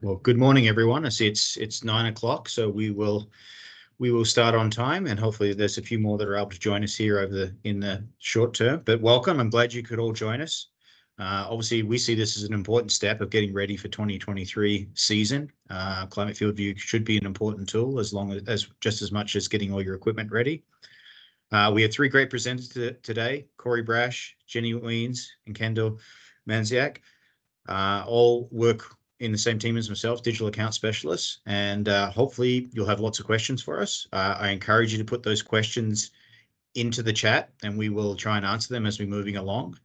Well, good morning, everyone. I see it's 9 o'clock, so we will start on time, and hopefully there's a few more that are able to join us here in the short term. But welcome. I'm glad you could all join us. Obviously, we see this as an important step of getting ready for 2023 season. Climate FieldView should be an important tool as just as much as getting all your equipment ready. We have three great presenters today: Corey Brash, Jenny Weens, and Kendall Manziak. All work in the same team as myself, digital account specialists, and hopefully you'll have lots of questions for us. I encourage you to put those questions into the chat, and we will try and answer them as we're moving along.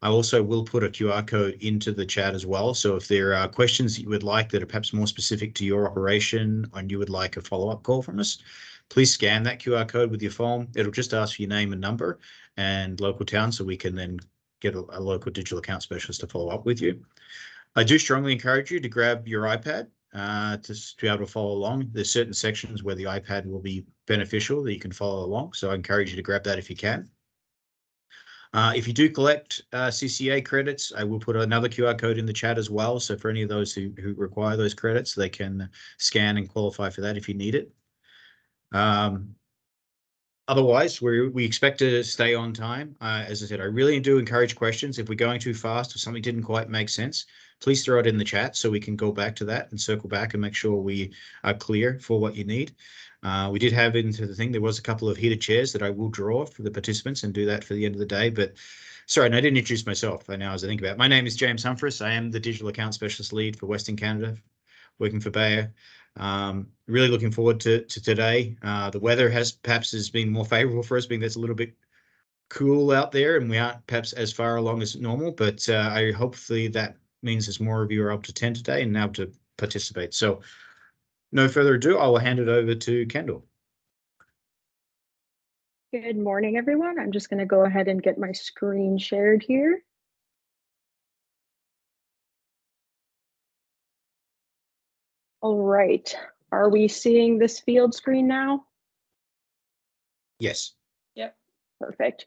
I also will put a QR code into the chat as well. So if there are questions that you would like that are perhaps more specific to your operation and you would like a follow-up call from us, please scan that QR code with your phone. It'll just ask for your name and number and local town, so we can then get a local digital account specialist to follow up with you. I do strongly encourage you to grab your iPad to be able to follow along. There's certain sections where the iPad will be beneficial that you can follow along, so I encourage you to grab that if you can. If you do collect CCA credits, I will put another QR code in the chat as well, so for any of those who require those credits, they can scan and qualify for that if you need it. Otherwise, we expect to stay on time. As I said, I really do encourage questions. If we're going too fast or something didn't quite make sense, please throw it in the chat so we can go back to that and circle back and make sure we are clear for what you need. We did have into the thing, there was a couple of heated chairs that I will draw for the participants and do that for the end of the day. But sorry, and I didn't introduce myself now as I think about it. My name is James Humphries. I am the Digital Account Specialist Lead for Western Canada, working for Bayer. Really looking forward to today. The weather has been more favorable for us, being that's a little bit cool out there and we aren't perhaps as far along as normal, but I hopefully that means there's more of you are able to attend today and able to participate. So no further ado, I will hand it over to Kendall. Good morning, everyone. I'm just going to go ahead and get my screen shared here. All right, are we seeing this field screen now? Yes. Yep, perfect.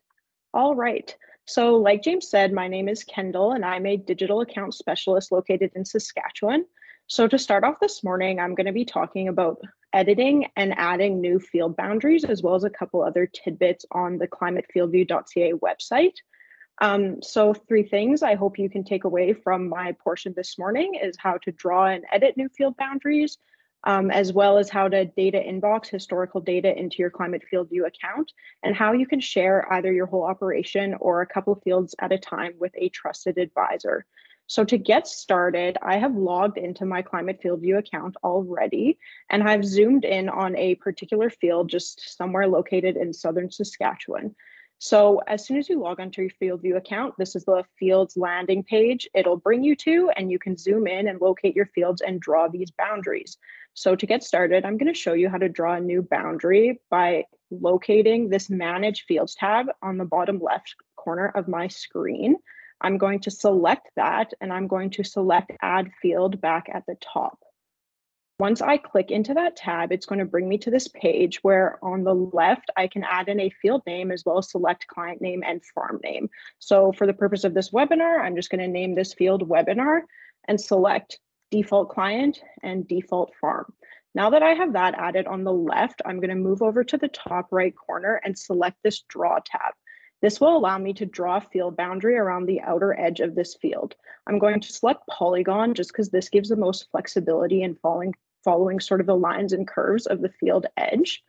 All right, so like James said, my name is Kendall and I'm a digital account specialist located in Saskatchewan. So to start off this morning, I'm going to be talking about editing and adding new field boundaries, as well as a couple other tidbits on the climatefieldview.ca website. So three things I hope you can take away from my portion this morning is how to draw and edit new field boundaries, as well as how to data inbox historical data into your Climate FieldView account, and how you can share either your whole operation or a couple of fields at a time with a trusted advisor. So to get started, I have logged into my Climate FieldView account already, and I've zoomed in on a particular field just somewhere located in southern Saskatchewan. So as soon as you log onto your FieldView account, this is the fields landing page it'll bring you to, and you can zoom in and locate your fields and draw these boundaries. So to get started, I'm going to show you how to draw a new boundary by locating this Manage Fields tab on the bottom left corner of my screen. I'm going to select that, and I'm going to select Add Field back at the top. Once I click into that tab, it's going to bring me to this page where on the left, I can add in a field name as well as select client name and farm name. So for the purpose of this webinar, I'm just going to name this field webinar and select default client and default farm. Now that I have that added on the left, I'm going to move over to the top right corner and select this draw tab. This will allow me to draw a field boundary around the outer edge of this field. I'm going to select polygon just because this gives the most flexibility in following sort of the lines and curves of the field edge.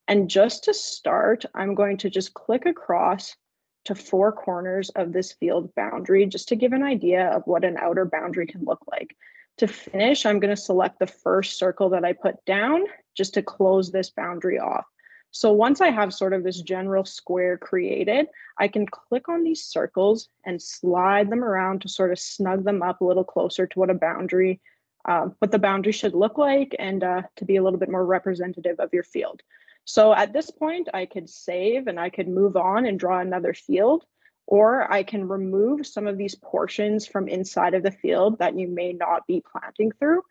And just to start, I'm going to just click across to four corners of this field boundary just to give an idea of what an outer boundary can look like. To finish, I'm going to select the first circle that I put down just to close this boundary off. So once I have sort of this general square created, I can click on these circles and slide them around to sort of snug them up a little closer to what the boundary should look like, and to be a little bit more representative of your field. So at this point, I could save and I could move on and draw another field, or I can remove some of these portions from inside of the field that you may not be planting through,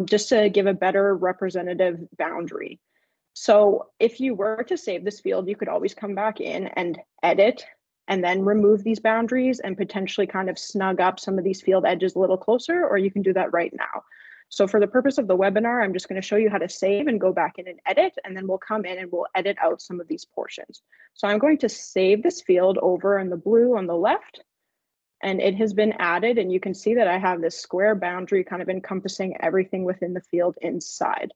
just to give a better representative boundary. So if you were to save this field, you could always come back in and edit and then remove these boundaries and potentially kind of snug up some of these field edges a little closer, or you can do that right now. So for the purpose of the webinar, I'm just going to show you how to save and go back in and edit, and then we'll come in and we'll edit out some of these portions. So I'm going to save this field over in the blue on the left, and it has been added, and you can see that I have this square boundary kind of encompassing everything within the field inside.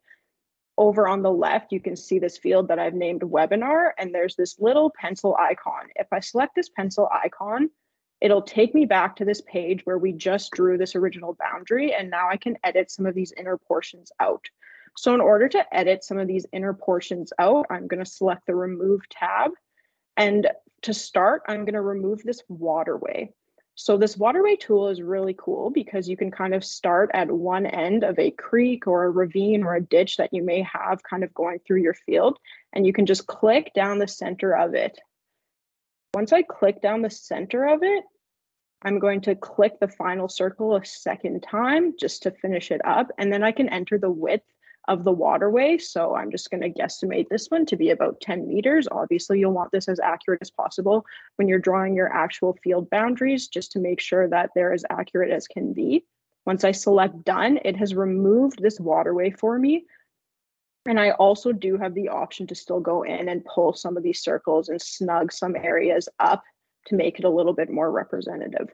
Over on the left, you can see this field that I've named webinar, and there's this little pencil icon. If I select this pencil icon, it'll take me back to this page where we just drew this original boundary, and now I can edit some of these inner portions out. So in order to edit some of these inner portions out, I'm going to select the Remove tab. And to start, I'm going to remove this waterway. So this waterway tool is really cool because you can kind of start at one end of a creek or a ravine or a ditch that you may have kind of going through your field, and you can just click down the center of it. Once I click down the center of it, I'm going to click the final circle a second time just to finish it up, and then I can enter the width of the waterway. So I'm just going to guesstimate this one to be about 10 meters. Obviously, you'll want this as accurate as possible when you're drawing your actual field boundaries, just to make sure that they're as accurate as can be. Once I select done, it has removed this waterway for me. And I also do have the option to still go in and pull some of these circles and snug some areas up to make it a little bit more representative.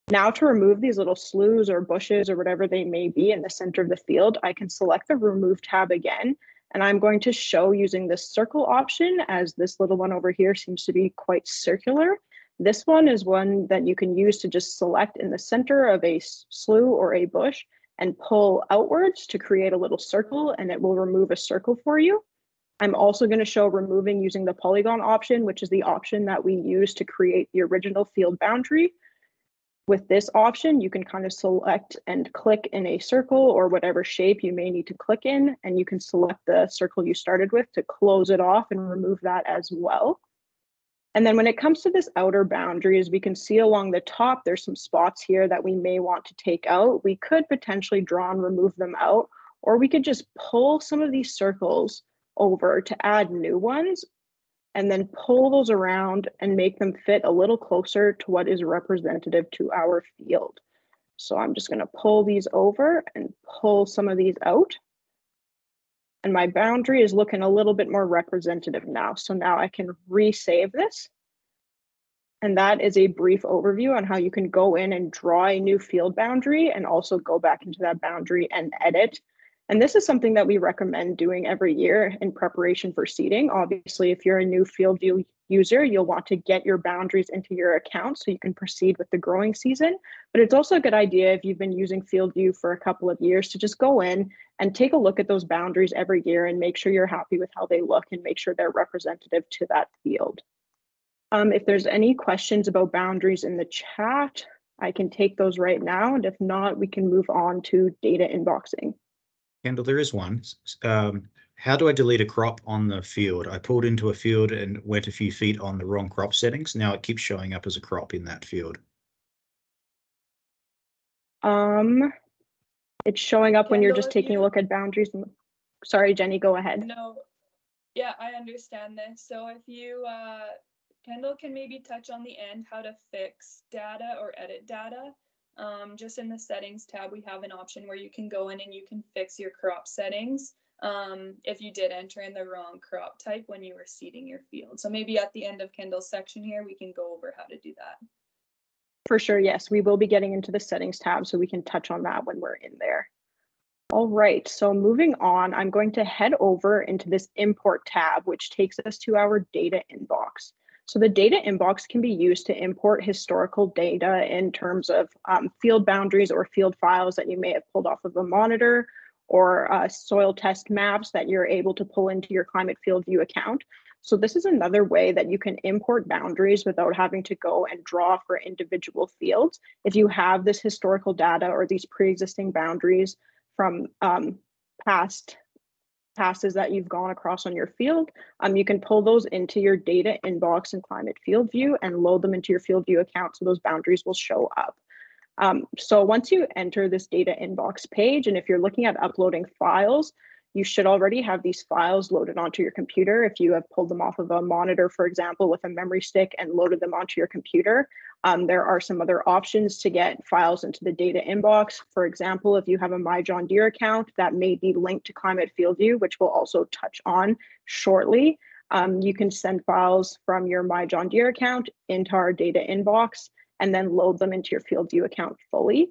Now to remove these little sloughs or bushes or whatever they may be in the center of the field, I can select the Remove tab again, and I'm going to show using this circle option, as this little one over here seems to be quite circular. This one is one that you can use to just select in the center of a slough or a bush and pull outwards to create a little circle, and it will remove a circle for you. I'm also going to show removing using the polygon option, which is the option that we use to create the original field boundary. With this option, you can kind of select and click in a circle or whatever shape you may need to click in, and you can select the circle you started with to close it off and remove that as well. And then when it comes to this outer boundary, as we can see along the top, there's some spots here that we may want to take out. We could potentially draw and remove them out, or we could just pull some of these circles over to add new ones, and then pull those around and make them fit a little closer to what is representative to our field. So I'm just going to pull these over and pull some of these out. And my boundary is looking a little bit more representative now. So now I can resave this. And that is a brief overview on how you can go in and draw a new field boundary and also go back into that boundary and edit. And this is something that we recommend doing every year in preparation for seeding. Obviously, if you're a new FieldView user, you'll want to get your boundaries into your account so you can proceed with the growing season. But it's also a good idea if you've been using FieldView for a couple of years to just go in and take a look at those boundaries every year and make sure you're happy with how they look and make sure they're representative to that field. If there's any questions about boundaries in the chat, I can take those right now. And if not, we can move on to data inboxing. Kendall, there is one. How do I delete a crop on the field? I pulled into a field and went a few feet on the wrong crop settings. Now it keeps showing up as a crop in that field. It's showing up when you're just taking Kendall, a look at boundaries. Sorry, Jenny, go ahead. No, yeah, I understand this. So if you, Kendall can maybe touch on the end how to fix data or edit data. Just in the settings tab, we have an option where you can go in and you can fix your crop settings if you did enter in the wrong crop type when you were seeding your field. So maybe at the end of Kendall's section here, we can go over how to do that. For sure, yes, we will be getting into the settings tab, so we can touch on that when we're in there. All right, so moving on, I'm going to head over into this import tab, which takes us to our data inbox. So the data inbox can be used to import historical data in terms of field boundaries or field files that you may have pulled off of a monitor, or soil test maps that you're able to pull into your Climate FieldView account. So this is another way that you can import boundaries without having to go and draw for individual fields. If you have this historical data or these pre-existing boundaries from past passes that you've gone across on your field, you can pull those into your data inbox in Climate FieldView and load them into your FieldView account so those boundaries will show up. So once you enter this data inbox page, and if you're looking at uploading files, you should already have these files loaded onto your computer. If you have pulled them off of a monitor, for example, with a memory stick and loaded them onto your computer, there are some other options to get files into the data inbox. For example, if you have a My John Deere account that may be linked to Climate FieldView, which we'll also touch on shortly, you can send files from your My John Deere account into our data inbox and then load them into your FieldView account fully.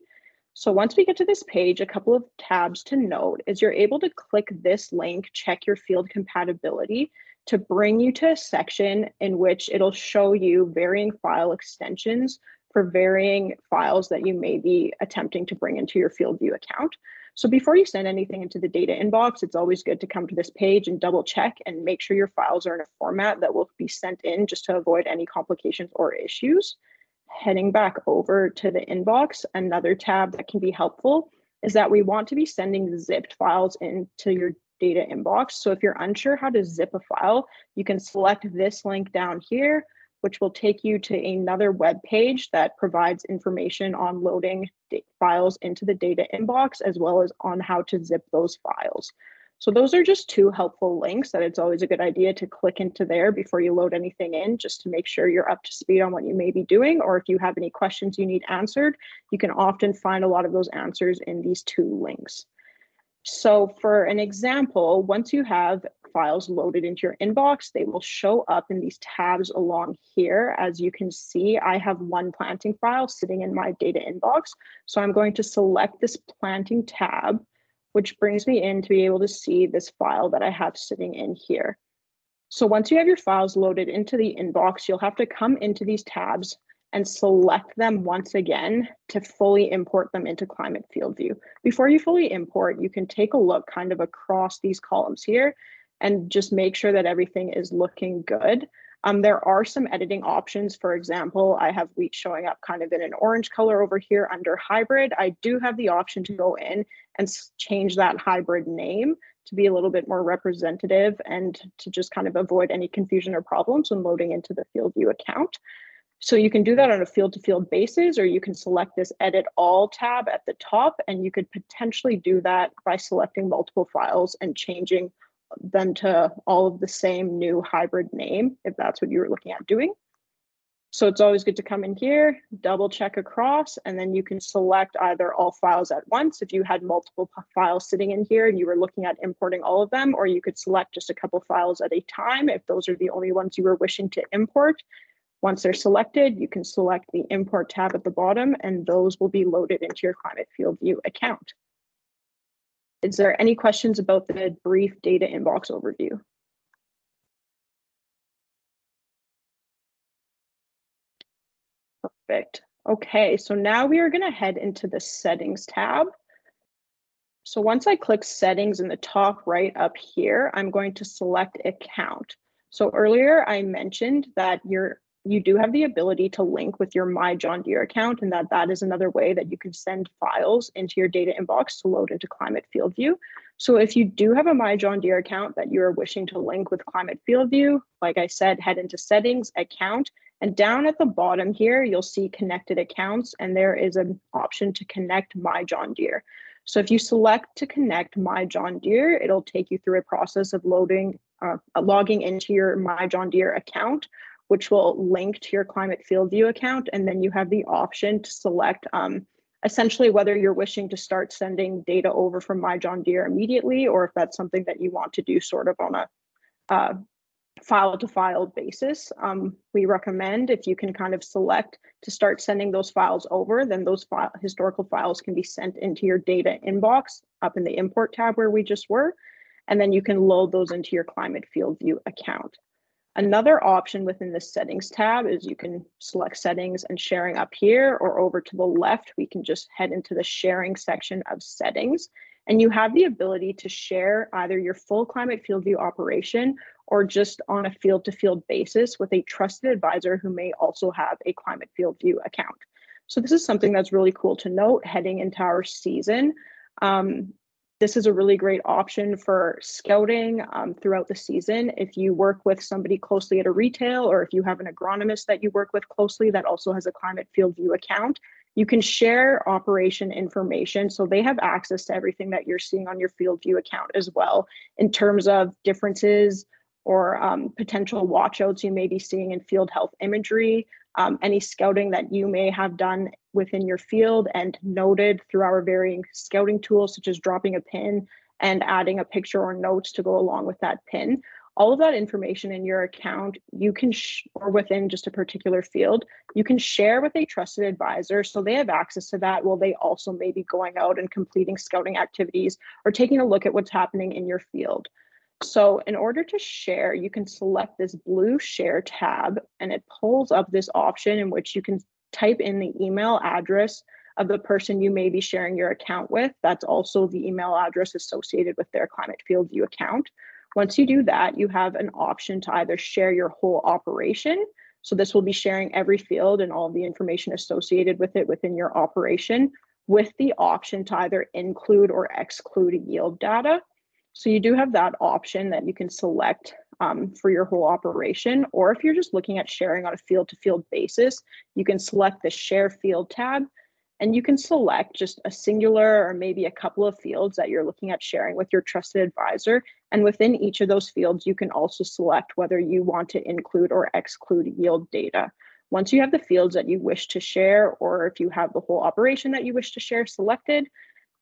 So once we get to this page, a couple of tabs to note is you're able to click this link, check your field compatibility, to bring you to a section in which it'll show you varying file extensions for varying files that you may be attempting to bring into your FieldView account. So before you send anything into the data inbox, it's always good to come to this page and double check and make sure your files are in a format that will be sent in, just to avoid any complications or issues. Heading back over to the inbox, another tab that can be helpful is that we want to be sending zipped files into your data inbox. So if you're unsure how to zip a file, you can select this link down here, which will take you to another web page that provides information on loading files into the data inbox, as well as on how to zip those files. So those are just two helpful links that it's always a good idea to click into there before you load anything in, just to make sure you're up to speed on what you may be doing. Or if you have any questions you need answered, you can often find a lot of those answers in these two links. So for an example, once you have files loaded into your inbox, they will show up in these tabs along here. As you can see, I have one planting file sitting in my data inbox. So I'm going to select this planting tab, which brings me in to be able to see this file that I have sitting in here. So once you have your files loaded into the inbox, you'll have to come into these tabs and select them once again to fully import them into Climate FieldView. Before you fully import, you can take a look kind of across these columns here and just make sure that everything is looking good. There are some editing options. For example, I have wheat showing up kind of in an orange color over here under hybrid. I do have the option to go in and change that hybrid name to be a little bit more representative and to just kind of avoid any confusion or problems when loading into the FieldView account. So you can do that on a field-to-field basis, or you can select this Edit All tab at the top, and you could potentially do that by selecting multiple files and changing them to all of the same new hybrid name, if that's what you were looking at doing. So it's always good to come in here, double check across, and then you can select either all files at once if you had multiple files sitting in here and you were looking at importing all of them, or you could select just a couple files at a time if those are the only ones you were wishing to import. Once they're selected, you can select the Import tab at the bottom, and those will be loaded into your Climate FieldView account. Is there any questions about the brief data inbox overview? Perfect. Okay, so now we are going to head into the Settings tab. So once I click Settings in the top right up here, I'm going to select Account. So earlier I mentioned that you do have the ability to link with your My John Deere account, and that is another way that you can send files into your data inbox to load into Climate FieldView. So if you do have a My John Deere account that you are wishing to link with Climate FieldView, like I said, head into Settings, Account, and down at the bottom here, you'll see Connected Accounts, and there is an option to connect My John Deere. So if you select to connect My John Deere, it'll take you through a process of logging into your My John Deere account, which will link to your Climate FieldView account. And then you have the option to select essentially whether you're wishing to start sending data over from My John Deere immediately, or if that's something that you want to do sort of on a file-to-file basis. We recommend if you can kind of select to start sending those files over, then those historical files can be sent into your data inbox up in the Import tab where we just were, and then you can load those into your Climate FieldView account. Another option within the Settings tab is you can select Settings and Sharing up here, or over to the left, we can just head into the Sharing section of Settings. And you have the ability to share either your full Climate FieldView operation or just on a field-to-field basis with a trusted advisor who may also have a Climate FieldView account. So this is something that's really cool to note heading into our season. This is a really great option for scouting throughout the season. If you work with somebody closely at a retail, or if you have an agronomist that you work with closely that also has a Climate FieldView account, You can share operation information, so they have access to everything that you're seeing on your FieldView account as well, in terms of differences or potential watchouts you may be seeing in field health imagery, any scouting that you may have done within your field and noted through our varying scouting tools, such as dropping a pin and adding a picture or notes to go along with that pin. All of that information in your account, you can, or within just a particular field, you can share with a trusted advisor. So they have access to that while they also may be going out and completing scouting activities or taking a look at what's happening in your field. So in order to share, you can select this blue share tab, and it pulls up this option in which you can type in the email address of the person you may be sharing your account with. That's also the email address associated with their Climate FieldView account. Once you do that, you have an option to either share your whole operation. So this will be sharing every field and all the information associated with it within your operation, with the option to either include or exclude yield data. So you do have that option that you can select for your whole operation. Or if you're just looking at sharing on a field-to-field basis, you can select the Share Field tab, and you can select just a singular or maybe a couple of fields that you're looking at sharing with your trusted advisor. And within each of those fields, you can also select whether you want to include or exclude yield data. Once you have the fields that you wish to share, or if you have the whole operation that you wish to share selected,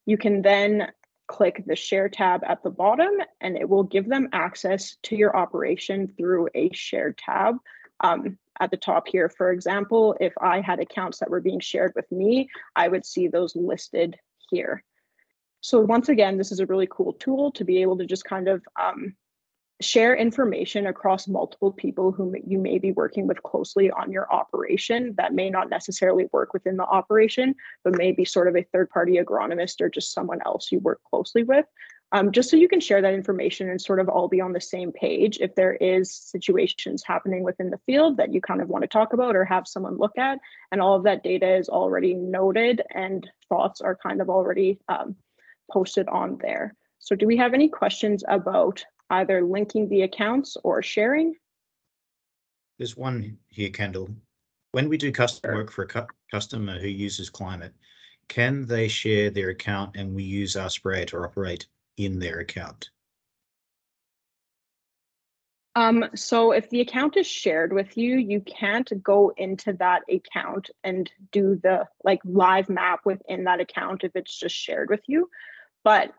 you can then click the Share tab at the bottom, and it will give them access to your operation through a shared tab. At the top here, for example, if I had accounts that were being shared with me, I would see those listed here. So once again, this is a really cool tool to be able to just kind of share information across multiple people who you may be working with closely on your operation that may not necessarily work within the operation, but may be sort of a third-party agronomist or just someone else you work closely with. Just so you can share that information and sort of all be on the same page if there is situations happening within the field that you kind of want to talk about or have someone look at, and all of that data is already noted and thoughts are kind of already posted on there. So do we have any questions about either linking the accounts or sharing? There's one here, Kendall. When we do custom work for a customer who uses Climate, can they share their account and we use our sprayer to operate in their account? So if the account is shared with you, you can't go into that account and do the live map within that account if it's just shared with you. But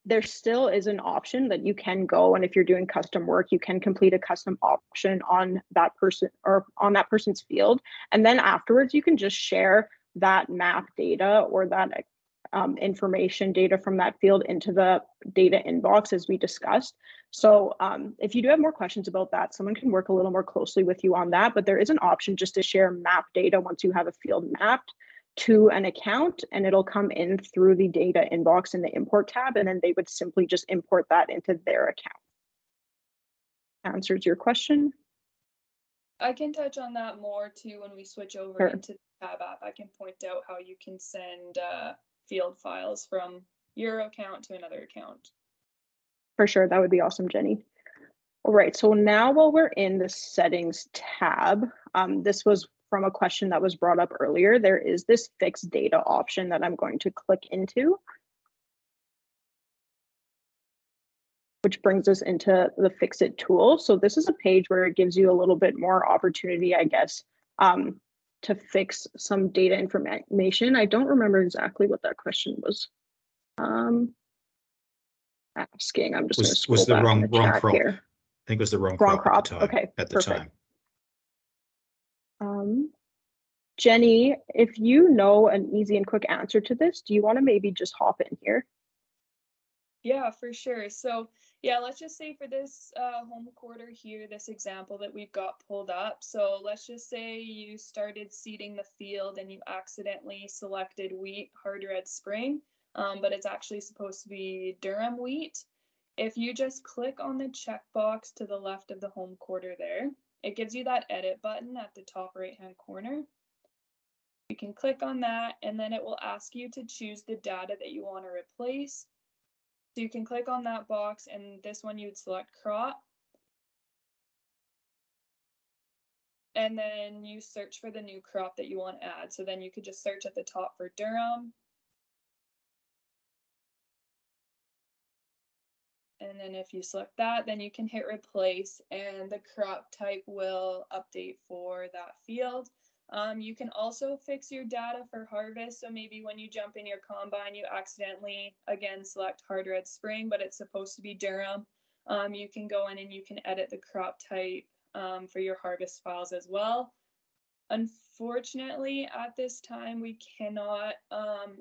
there still is an option that you can go, and if you're doing custom work, you can complete a custom option on that person or on that person's field. And then afterwards, you can just share that map data or that information data from that field into the data inbox as we discussed. So if you do have more questions about that, someone can work a little more closely with you on that, but there is an option just to share map data once you have a field mapped to an account, and it'll come in through the data inbox in the import tab, and then they would simply just import that into their account. Answers your question? I can touch on that more too when we switch over Sure. into the tab app. I can point out how you can send field files from your account to another account. For sure, that would be awesome, Jenny. All right, so now while we're in the settings tab, this was from a question that was brought up earlier. There is this fixed data option that I'm going to click into, which brings us into the Fix It tool. So this is a page where it gives you a little bit more opportunity, I guess, to fix some data information. I don't remember exactly what that question was asking. I'm just going to scroll was the back in the wrong chat crop here. I think it was the wrong Wrong crop. crop. Okay, at the perfect. time. Jenny, if you know an easy and quick answer to this, do you want to maybe just hop in here? Yeah, for sure. So yeah, let's just say for this home quarter here, this example that we've got pulled up. So let's just say you started seeding the field and you accidentally selected wheat hard red spring, but it's actually supposed to be durum wheat. If you just click on the checkbox to the left of the home quarter there, it gives you that edit button at the top right hand corner. You can click on that, and then it will ask you to choose the data that you want to replace. So you can click on that box, and this one you would select crop. and then you search for the new crop that you want to add. So then you could just search at the top for durum. And then if you select that, then you can hit replace and the crop type will update for that field. You can also fix your data for harvest. So maybe when you jump in your combine, you accidentally, again, select hard red spring, but it's supposed to be durum. You can go in and you can edit the crop type for your harvest files as well. Unfortunately, at this time, we cannot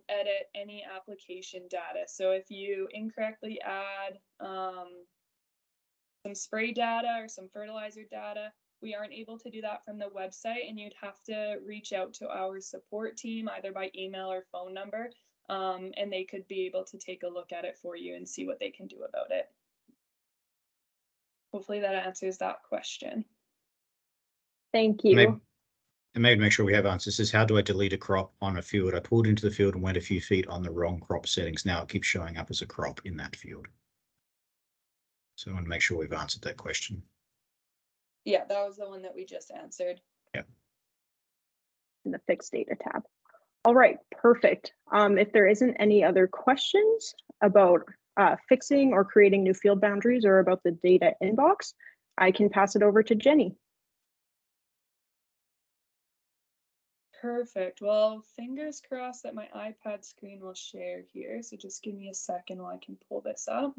edit any application data. So if you incorrectly add some spray data or some fertilizer data, we aren't able to do that from the website, and you'd have to reach out to our support team either by email or phone number, and they could be able to take a look at it for you and see what they can do about it. Hopefully that answers that question. Thank you. Maybe make sure we have answers. This is how do I delete a crop on a field? I pulled into the field and went a few feet on the wrong crop settings. Now it keeps showing up as a crop in that field. So I want to make sure we've answered that question. Yeah, that was the one that we just answered. Yeah. In the fixed data tab. All right, perfect. If there isn't any other questions about fixing or creating new field boundaries or about the data inbox, I can pass it over to Jenny. Perfect. Well, fingers crossed that my iPad screen will share here. So just give me a second while I can pull this up.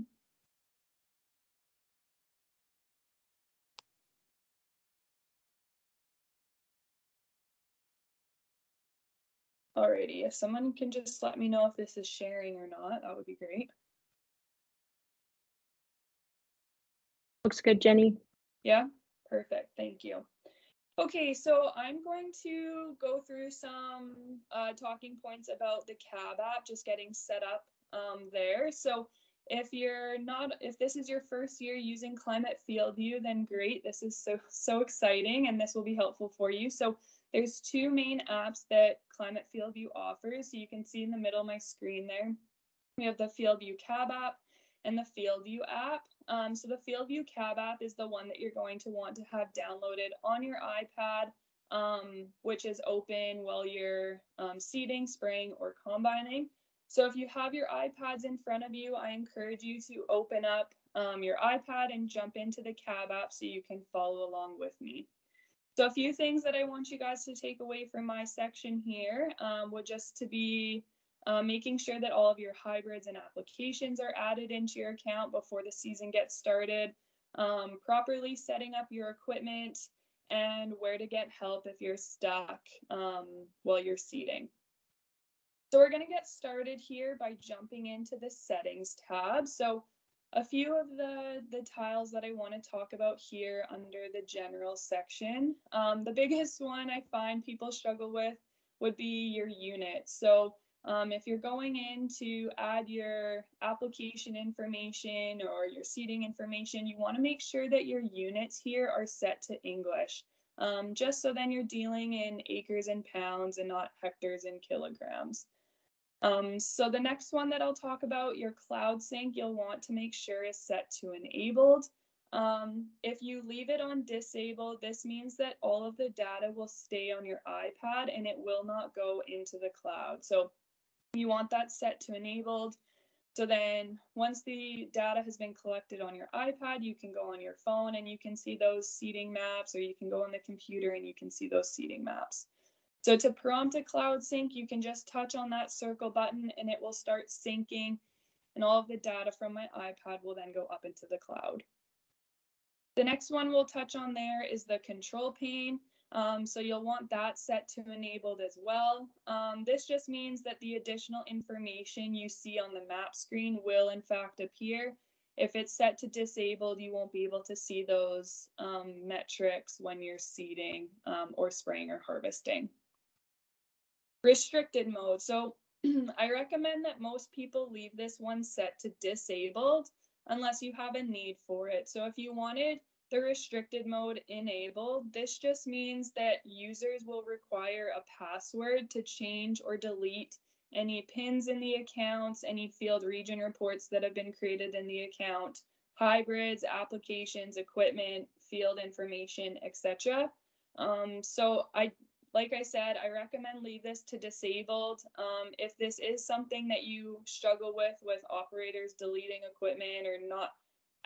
Alrighty, if someone can just let me know if this is sharing or not, that would be great. Looks good, Jenny. Yeah, perfect. Thank you. Okay, so I'm going to go through some talking points about the CAB app, just getting set up there. So if this is your first year using Climate FieldView, then great. This is so exciting, and this will be helpful for you. So there's two main apps that Climate FieldView offers. So you can see in the middle of my screen there, we have the FieldView CAB app and the FieldView app. So the FieldView CAB app is the one that you're going to want to have downloaded on your iPad, which is open while you're seeding, spraying, or combining. So if you have your iPads in front of you, I encourage you to open up your iPad and jump into the CAB app so you can follow along with me. So a few things that I want you guys to take away from my section here would just to be making sure that all of your hybrids and applications are added into your account before the season gets started, properly setting up your equipment, and where to get help if you're stuck while you're seeding. So we're going to get started here by jumping into the settings tab. So a few of the tiles that I want to talk about here under the general section. The biggest one I find people struggle with would be your unit. So if you're going in to add your application information or your seeding information, you want to make sure that your units here are set to English, just so then you're dealing in acres and pounds and not hectares and kilograms. So the next one that I'll talk about, your cloud sync, you'll want to make sure is set to enabled. If you leave it on disabled, this means that all of the data will stay on your iPad and it will not go into the cloud. So you want that set to enabled. So then once the data has been collected on your iPad, you can go on your phone and you can see those seeding maps, or you can go on the computer and you can see those seeding maps. So to prompt a cloud sync, you can just touch on that circle button and it will start syncing, and all of the data from my iPad will then go up into the cloud. The next one we'll touch on there is the control pane. So you'll want that set to enabled as well. This just means that the additional information you see on the map screen will in fact appear. If it's set to disabled, you won't be able to see those metrics when you're seeding or spraying or harvesting. Restricted mode. So I recommend that most people leave this one set to disabled unless you have a need for it. So if you wanted the restricted mode enabled, this just means that users will require a password to change or delete any pins in the accounts, any field region reports that have been created in the account, hybrids, applications, equipment, field information, etc. So like I said, I recommend leave this to disabled. If this is something that you struggle with operators deleting equipment or not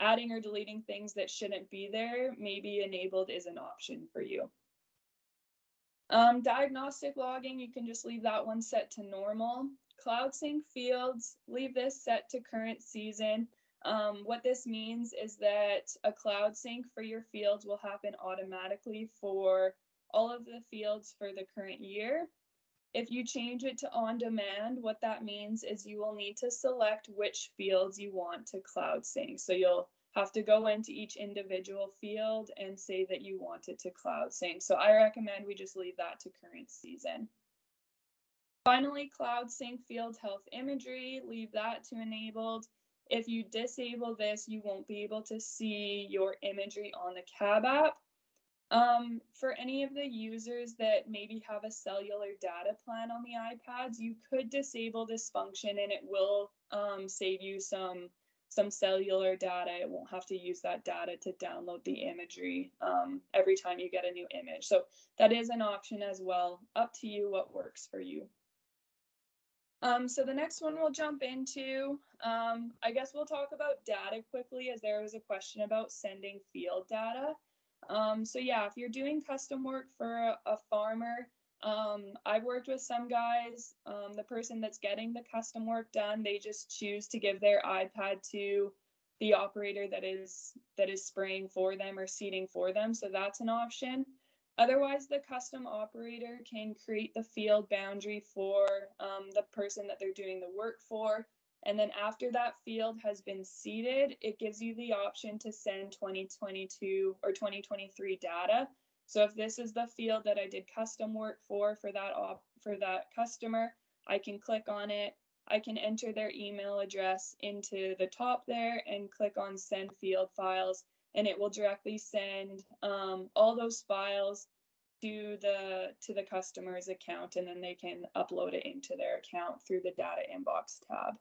adding or deleting things that shouldn't be there, maybe enabled is an option for you. Diagnostic logging, you can just leave that one set to normal. Cloud sync fields, leave this set to current season. What this means is that a cloud sync for your fields will happen automatically for all of the fields for the current year. If you change it to on demand, what that means is you will need to select which fields you want to cloud sync. So you'll have to go into each individual field and say that you want it to cloud sync. So I recommend we just leave that to current season. Finally, cloud sync field health imagery, leave that to enabled. If you disable this, you won't be able to see your imagery on the CAB app. For any of the users that maybe have a cellular data plan on the iPads, you could disable this function and it will save you some cellular data. It won't have to use that data to download the imagery every time you get a new image. So that is an option as well. Up to you what works for you. So the next one we'll jump into, I guess we'll talk about data quickly, as there was a question about sending field data. So yeah, if you're doing custom work for a farmer, I've worked with some guys, the person that's getting the custom work done, they just choose to give their iPad to the operator that is spraying for them or seeding for them. So that's an option. Otherwise, the custom operator can create the field boundary for the person that they're doing the work for. And then after that field has been seeded, it gives you the option to send 2022 or 2023 data. So if this is the field that I did custom work for that customer, I can click on it. I can enter their email address into the top there and click on send field files, and it will directly send all those files to the customer's account, and then they can upload it into their account through the data inbox tab.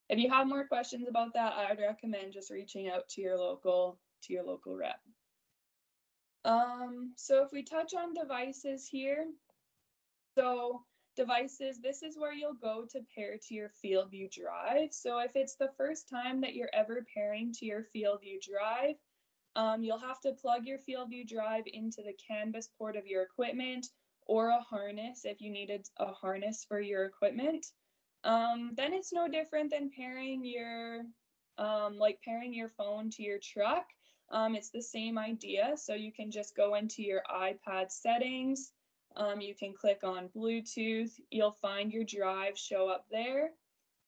If you have more questions about that, I would recommend just reaching out to your local rep. So if we touch on devices here, so devices, this is where you'll go to pair to your FieldView drive. So if it's the first time that you're ever pairing to your FieldView drive, you'll have to plug your FieldView drive into the Canvas port of your equipment, or a harness if you needed a harness for your equipment. Then it's no different than pairing your phone to your truck. It's the same idea. So you can just go into your iPad settings. You can click on Bluetooth. You'll find your drive show up there.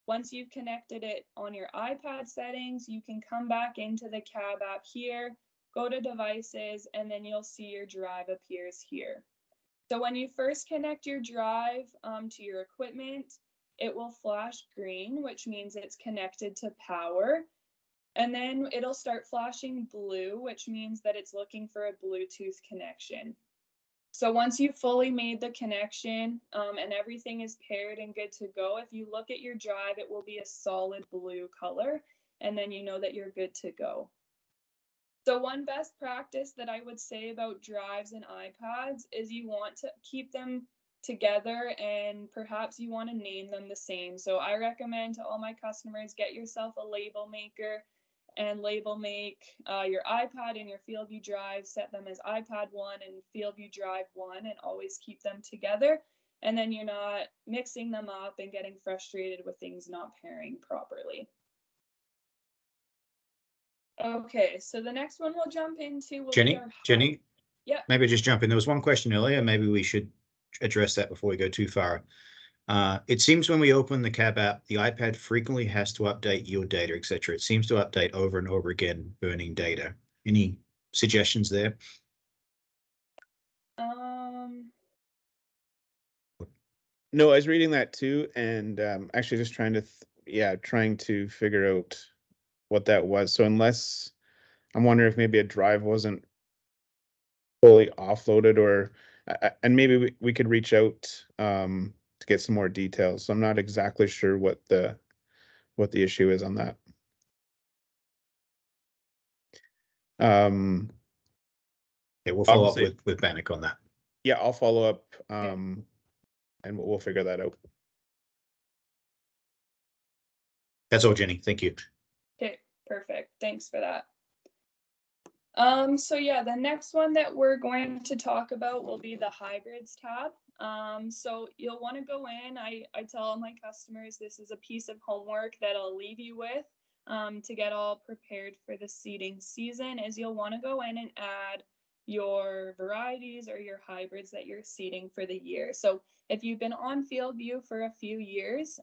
Once you've connected it on your iPad settings, you can come back into the CAB app here, go to devices, and then you'll see your drive appears here. So when you first connect your drive to your equipment, it will flash green, which means it's connected to power. And then it'll start flashing blue, which means that it's looking for a Bluetooth connection. So once you've fully made the connection and everything is paired and good to go, if you look at your drive, it will be a solid blue color, and then you know that you're good to go. So one best practice that I would say about drives and iPads is you want to keep them together, and perhaps you want to name them the same. So I recommend to all my customers, get yourself a label maker and label make your iPad and your FieldView drive, set them as iPad 1 and FieldView drive 1, and always keep them together. And then you're not mixing them up and getting frustrated with things not pairing properly. Okay, so the next one we'll jump into will Jenny, yeah. Maybe just jump in. There was one question earlier. Maybe we should address that before we go too far. It seems when we open the CAB app, the iPad frequently has to update your data, etc. It seems to update over and over again, burning data. Any suggestions there? No, I was reading that too, and actually just trying to figure out what that was. So unless I'm wondering if maybe a drive wasn't fully offloaded, or and maybe we could reach out to get some more details. So I'm not exactly sure what the issue is on that. Yeah, we'll follow up Obviously- with Bannock on that. Yeah, I'll follow up, and we'll figure that out. That's all, Jenny. Thank you. Okay, perfect. Thanks for that. So yeah, the next one that we're going to talk about will be the hybrids tab. So you'll want to go in. I tell all my customers this is a piece of homework that I'll leave you with to get all prepared for the seeding season, is you'll want to go in and add your varieties or your hybrids that you're seeding for the year. So if you've been on FieldView for a few years,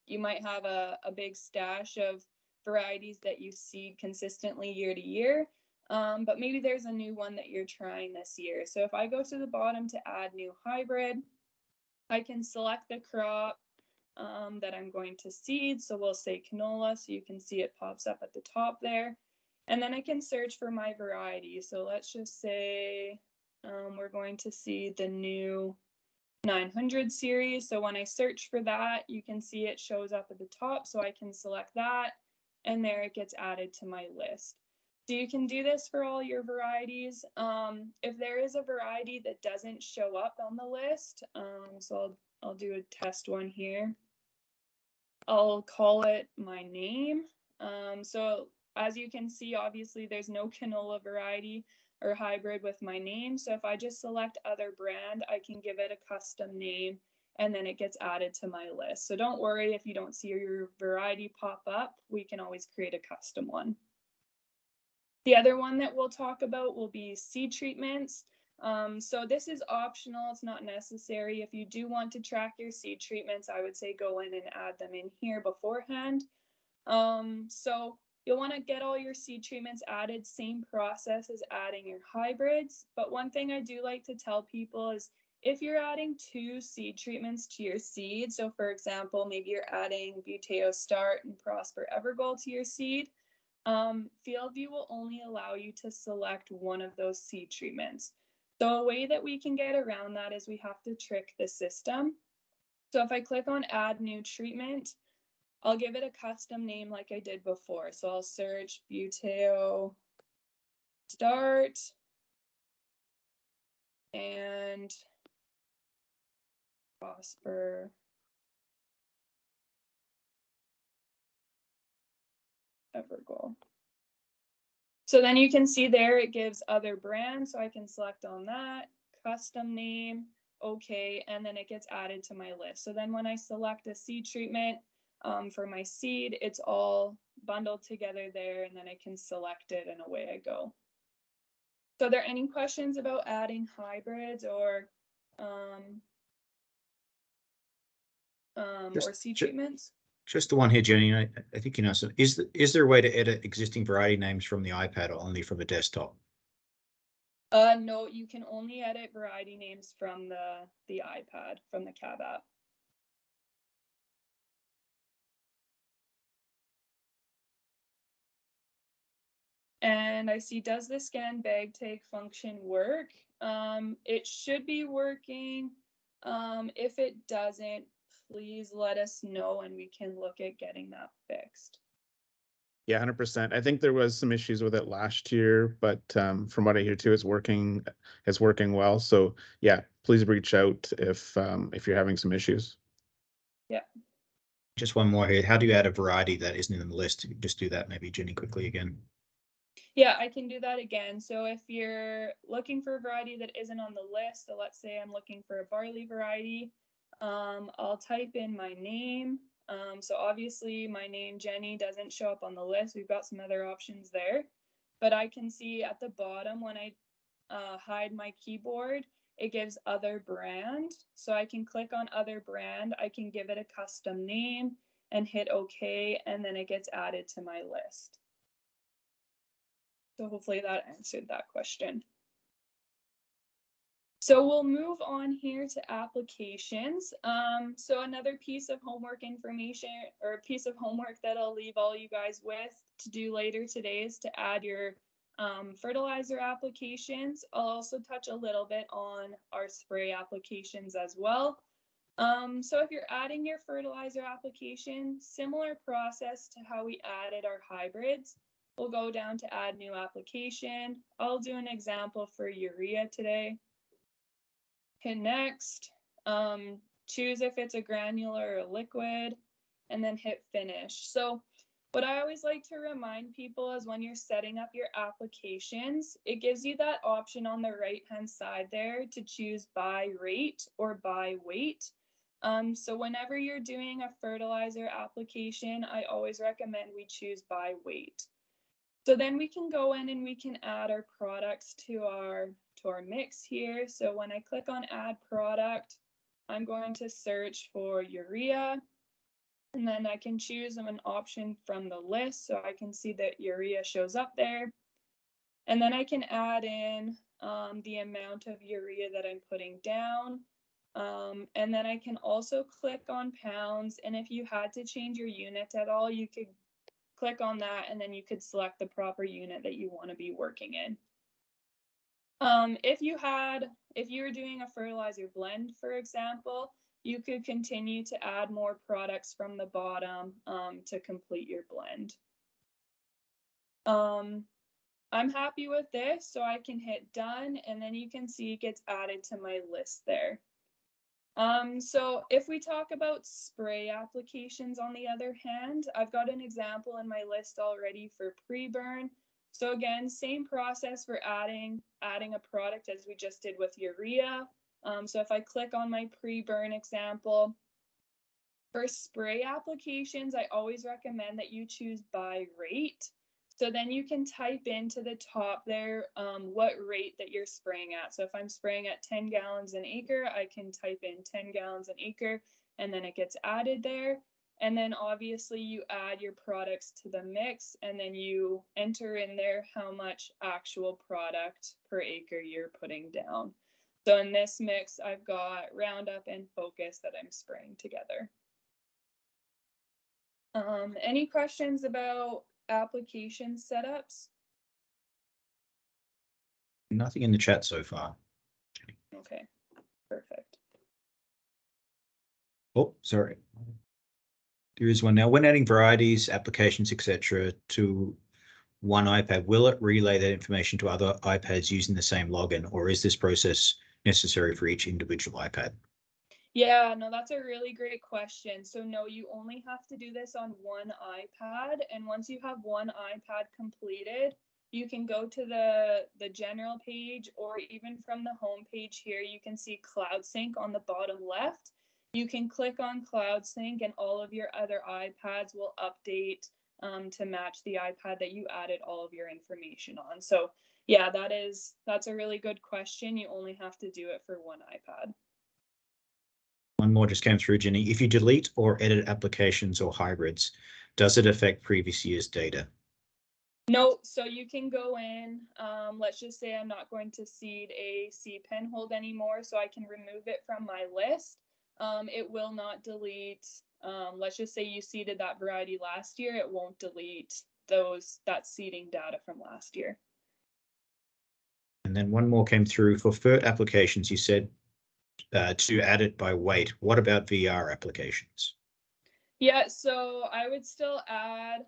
you might have a big stash of varieties that you seed consistently year to year. But maybe there's a new one that you're trying this year. So if I go to the bottom to add new hybrid, I can select the crop that I'm going to seed. So we'll say canola, so you can see it pops up at the top there. And then I can search for my variety. So let's just say we're going to seed the new 900 series. So when I search for that, you can see it shows up at the top. So I can select that, and there it gets added to my list. So you can do this for all your varieties. If there is a variety that doesn't show up on the list, so I'll do a test one here. I'll call it my name. So as you can see, obviously there's no canola variety or hybrid with my name. So if I just select other brand, I can give it a custom name, and then it gets added to my list. So don't worry if you don't see your variety pop up, we can always create a custom one. The other one that we'll talk about will be seed treatments. So this is optional, it's not necessary. If you do want to track your seed treatments, I would say go in and add them in here beforehand. So you'll want to get all your seed treatments added, same process as adding your hybrids. But one thing I do like to tell people is if you're adding 2 seed treatments to your seed, so for example, maybe you're adding Buteo Start and Prosper Evergold to your seed, FieldView will only allow you to select one of those seed treatments. So a way that we can get around that is we have to trick the system. So if I click on add new treatment, I'll give it a custom name like I did before. So I'll search Buteo Start and Prosper Evergold. So then you can see there it gives other brands. So I can select on that, custom name, okay, and then it gets added to my list. So then when I select a seed treatment for my seed, it's all bundled together there, and then I can select it and away I go. So are there any questions about adding hybrids or seed treatments? Just the one here, Jenny. I think you know. So is there a way to edit existing variety names from the iPad or only from a desktop? No, you can only edit variety names from the iPad, from the Cab app. And I see, does the scan bag tag function work? It should be working. If it doesn't, please let us know and we can look at getting that fixed. Yeah, 100%. I think there was some issues with it last year, but from what I hear too, it's working well. So yeah, please reach out if you're having some issues. Yeah. Just one more here. How do you add a variety that isn't in the list? Just do that maybe, Jenny, quickly again. Yeah, I can do that again. So if you're looking for a variety that isn't on the list, so let's say I'm looking for a barley variety, I'll type in my name. So obviously my name, Jenny, doesn't show up on the list. We've got some other options there, but I can see at the bottom when I hide my keyboard, it gives other brand. So I can click on other brand. I can give it a custom name and hit OK, and then it gets added to my list. So hopefully that answered that question. So we'll move on here to applications. So another piece of homework information or a piece of homework that I'll leave all you guys with to do later today is to add your fertilizer applications. I'll also touch a little bit on our spray applications as well. So if you're adding your fertilizer application, similar process to how we added our hybrids. we'll go down to add new application. I'll do an example for urea today. Hit next, choose if it's a granular or a liquid, and then hit finish. So what I always like to remind people is when you're setting up your applications, it gives you that option on the right-hand side there to choose by rate or by weight. So whenever you're doing a fertilizer application, I always recommend we choose by weight. So then we can go in and we can add our products to our mix here. So when I click on add product, I'm going to search for urea. And then I can choose an option from the list so I can see that urea shows up there. And then I can add in the amount of urea that I'm putting down. And then I can also click on pounds. And if you had to change your unit at all, you could click on that and then you could select the proper unit that you want to be working in. If you were doing a fertilizer blend, for example, you could continue to add more products from the bottom to complete your blend. I'm happy with this, so I can hit done, and then you can see it gets added to my list there. So if we talk about spray applications, on the other hand, I've got an example in my list already for pre-burn. So again, same process for adding a product as we just did with urea. So if I click on my pre-burn example, for spray applications, I always recommend that you choose by rate. So then you can type into the top there what rate that you're spraying at. So if I'm spraying at 10 gallons an acre, I can type in 10 gallons an acre, and then it gets added there. And then obviously you add your products to the mix, and then you enter in there how much actual product per acre you're putting down. So in this mix, I've got Roundup and Focus that I'm spraying together. Any questions about application setups? Nothing in the chat so far. Okay, perfect. Oh, sorry. There is one now. When adding varieties, applications, etc. to one iPad, will it relay that information to other iPads using the same login, or is this process necessary for each individual iPad? Yeah, no, that's a really great question. So no, you only have to do this on one iPad. And once you have one iPad completed, you can go to the general page, or even from the home page here, you can see Cloud Sync on the bottom left. You can click on Cloud Sync and all of your other iPads will update to match the iPad that you added all of your information on. So yeah, that's a really good question. You only have to do it for one iPad. One more just came through, Jenny. If you delete or edit applications or hybrids, does it affect previous year's data? No, so you can go in, let's just say I'm not going to seed a seed pen hold anymore, so I can remove it from my list. It will not delete, let's just say you seeded that variety last year, it won't delete that seeding data from last year. And then one more came through for FERT applications. You said to add it by weight. What about VR applications? Yeah, so I would still add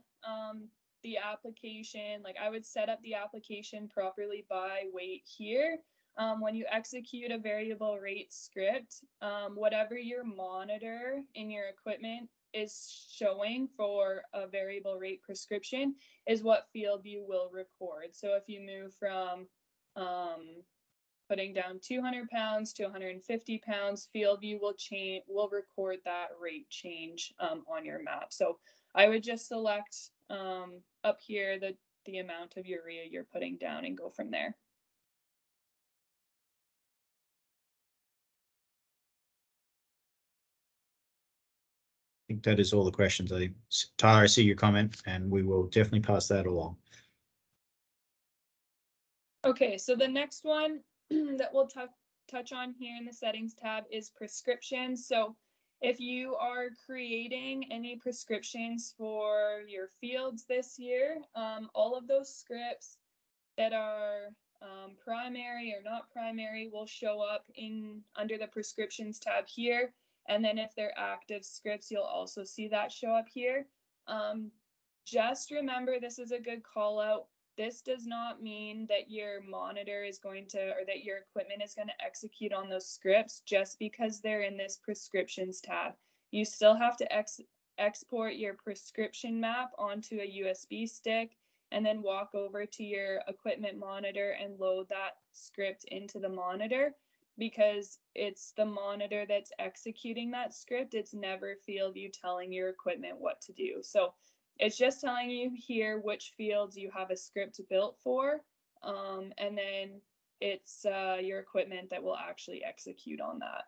the application, like I would set up the application properly by weight here. When you execute a variable rate script, whatever your monitor in your equipment is showing for a variable rate prescription is what FieldView will record. So if you move from putting down 200 pounds to 150 pounds, FieldView will record that rate change on your map. So I would just select up here the amount of urea you're putting down and go from there. I think that is all the questions. Tyler, I see your comment, and we will definitely pass that along. Okay, so the next one that we'll touch on here in the settings tab is prescriptions. So if you are creating any prescriptions for your fields this year, all of those scripts that are primary or not primary will show up under the prescriptions tab here. And then if they're active scripts, you'll also see that show up here. Just remember, this is a good call out. This does not mean that your monitor is going to, or that your equipment is going to execute on those scripts just because they're in this prescriptions tab. You still have to export your prescription map onto a USB stick and then walk over to your equipment monitor and load that script into the monitor, because it's the monitor that's executing that script. It's never FieldView telling your equipment what to do. So it's just telling you here which fields you have a script built for, and then it's your equipment that will actually execute on that.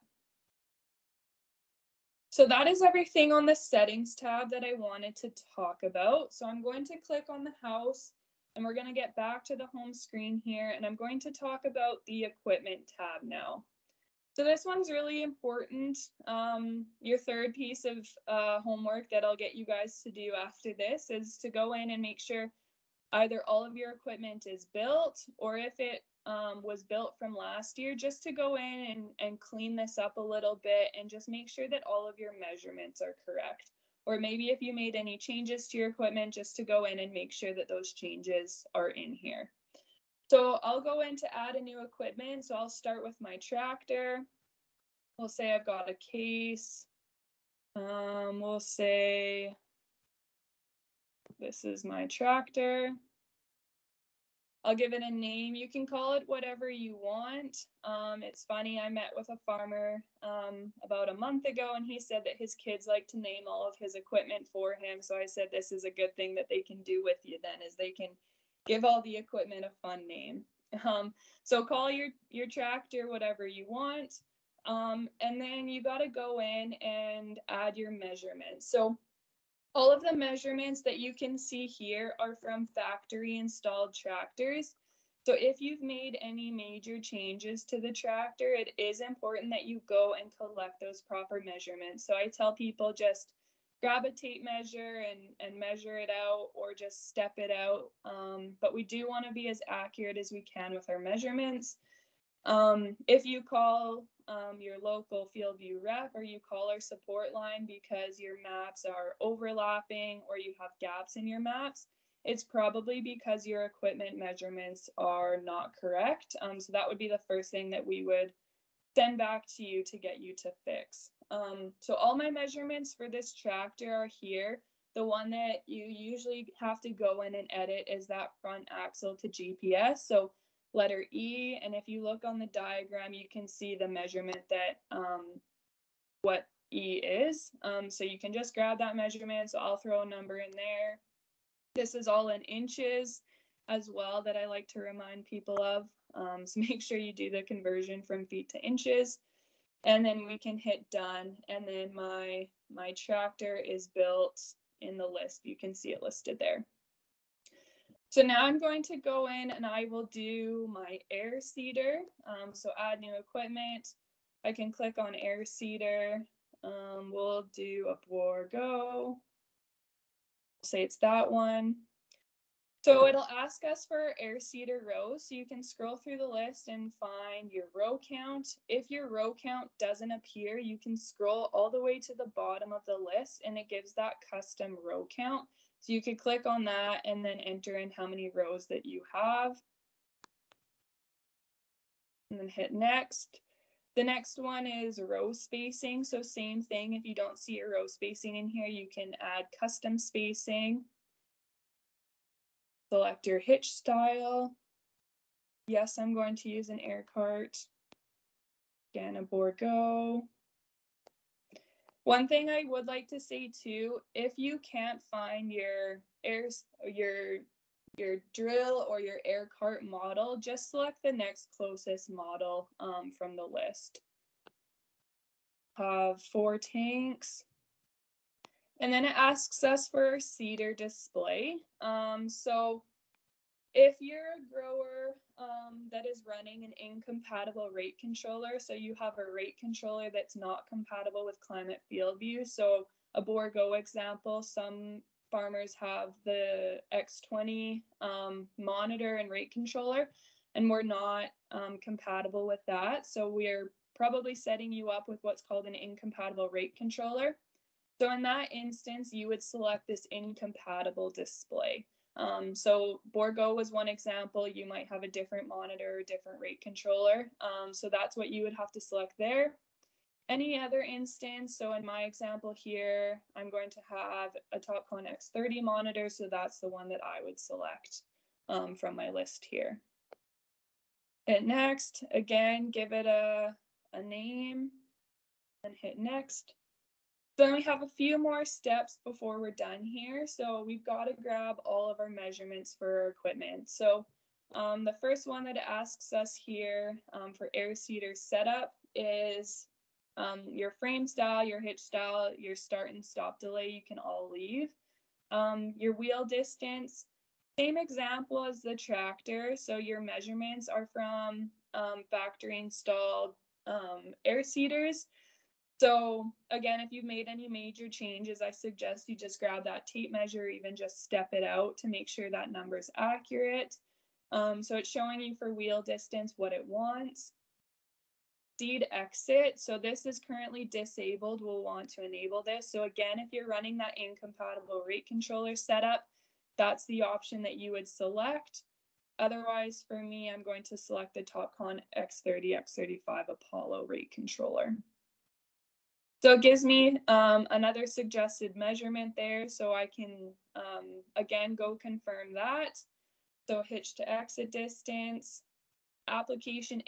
So that is everything on the settings tab that I wanted to talk about. So I'm going to click on the house and we're going to get back to the home screen here, and I'm going to talk about the equipment tab now. So this one's really important. Your third piece of homework that I'll get you guys to do after this is to go in and make sure either all of your equipment is built, or if it was built from last year, just to go in and clean this up a little bit and just make sure that all of your measurements are correct. Or maybe if you made any changes to your equipment, just to go in and make sure that those changes are in here. So I'll go in to add a new equipment. So I'll start with my tractor. We'll say I've got a case. We'll say this is my tractor. I'll give it a name. You can call it whatever you want. It's funny, I met with a farmer about a month ago, and he said that his kids like to name all of his equipment for him. So I said this is a good thing that they can do with you then, is they can give all the equipment a fun name. So call your tractor whatever you want. And then you got to go in and add your measurements. So all of the measurements that you can see here are from factory installed tractors. So if you've made any major changes to the tractor, it is important that you go and collect those proper measurements. So I tell people just grab a tape measure and measure it out, or just step it out. But we do want to be as accurate as we can with our measurements. If you call your local FieldView rep, or you call our support line because your maps are overlapping or you have gaps in your maps, it's probably because your equipment measurements are not correct. So that would be the first thing that we would send back to you to get you to fix. So all my measurements for this tractor are here. The one that you usually have to go in and edit is that front axle to GPS. So letter E, and if you look on the diagram, you can see the measurement that what E is. So you can just grab that measurement. So I'll throw a number in there. This is all in inches as well that I like to remind people of. So make sure you do the conversion from feet to inches, and then we can hit done. And then my tractor is built in the list. You can see it listed there. So now I'm going to go in and I will do my air seeder. So add new equipment. I can click on air seeder. We'll do a bore go. Say it's that one. So it'll ask us for air seeder rows. So you can scroll through the list and find your row count. If your row count doesn't appear, you can scroll all the way to the bottom of the list and it gives that custom row count. So you could click on that and then enter in how many rows that you have. And then hit next. The next one is row spacing. So same thing, if you don't see your row spacing in here, you can add custom spacing. Select your hitch style. Yes, I'm going to use an air cart. Again, a bore go. One thing I would like to say too, if you can't find your drill or your air cart model, just select the next closest model from the list. Have 4 tanks. And then it asks us for a seeder display. So if you're a grower that is running an incompatible rate controller, so you have a rate controller that's not compatible with Climate FieldView, so a bore go example, some farmers have the X20 monitor and rate controller, and we're not compatible with that. So we're probably setting you up with what's called an incompatible rate controller. So in that instance, you would select this incompatible display. So Borgo was one example. You might have a different monitor, different rate controller. So that's what you would have to select there. Any other instance, so in my example here, I'm going to have a TopCon X30 monitor, so that's the one that I would select from my list here. Hit next, again, give it a name and hit next. Then we have a few more steps before we're done here. So we've got to grab all of our measurements for our equipment. So the first one that it asks us here for air seater setup is your frame style, your hitch style, your start and stop delay, you can all leave. Your wheel distance, same example as the tractor. So your measurements are from factory installed air seaters. So again, if you've made any major changes, I suggest you just grab that tape measure, even just step it out to make sure that number is accurate. So it's showing you for wheel distance what it wants. Seed exit, so this is currently disabled. We'll want to enable this. So again, if you're running that incompatible rate controller setup, that's the option that you would select. Otherwise, for me, I'm going to select the TopCon X30, X35 Apollo rate controller. So it gives me another suggested measurement there, so I can, again, go confirm that. So hitch to exit distance, application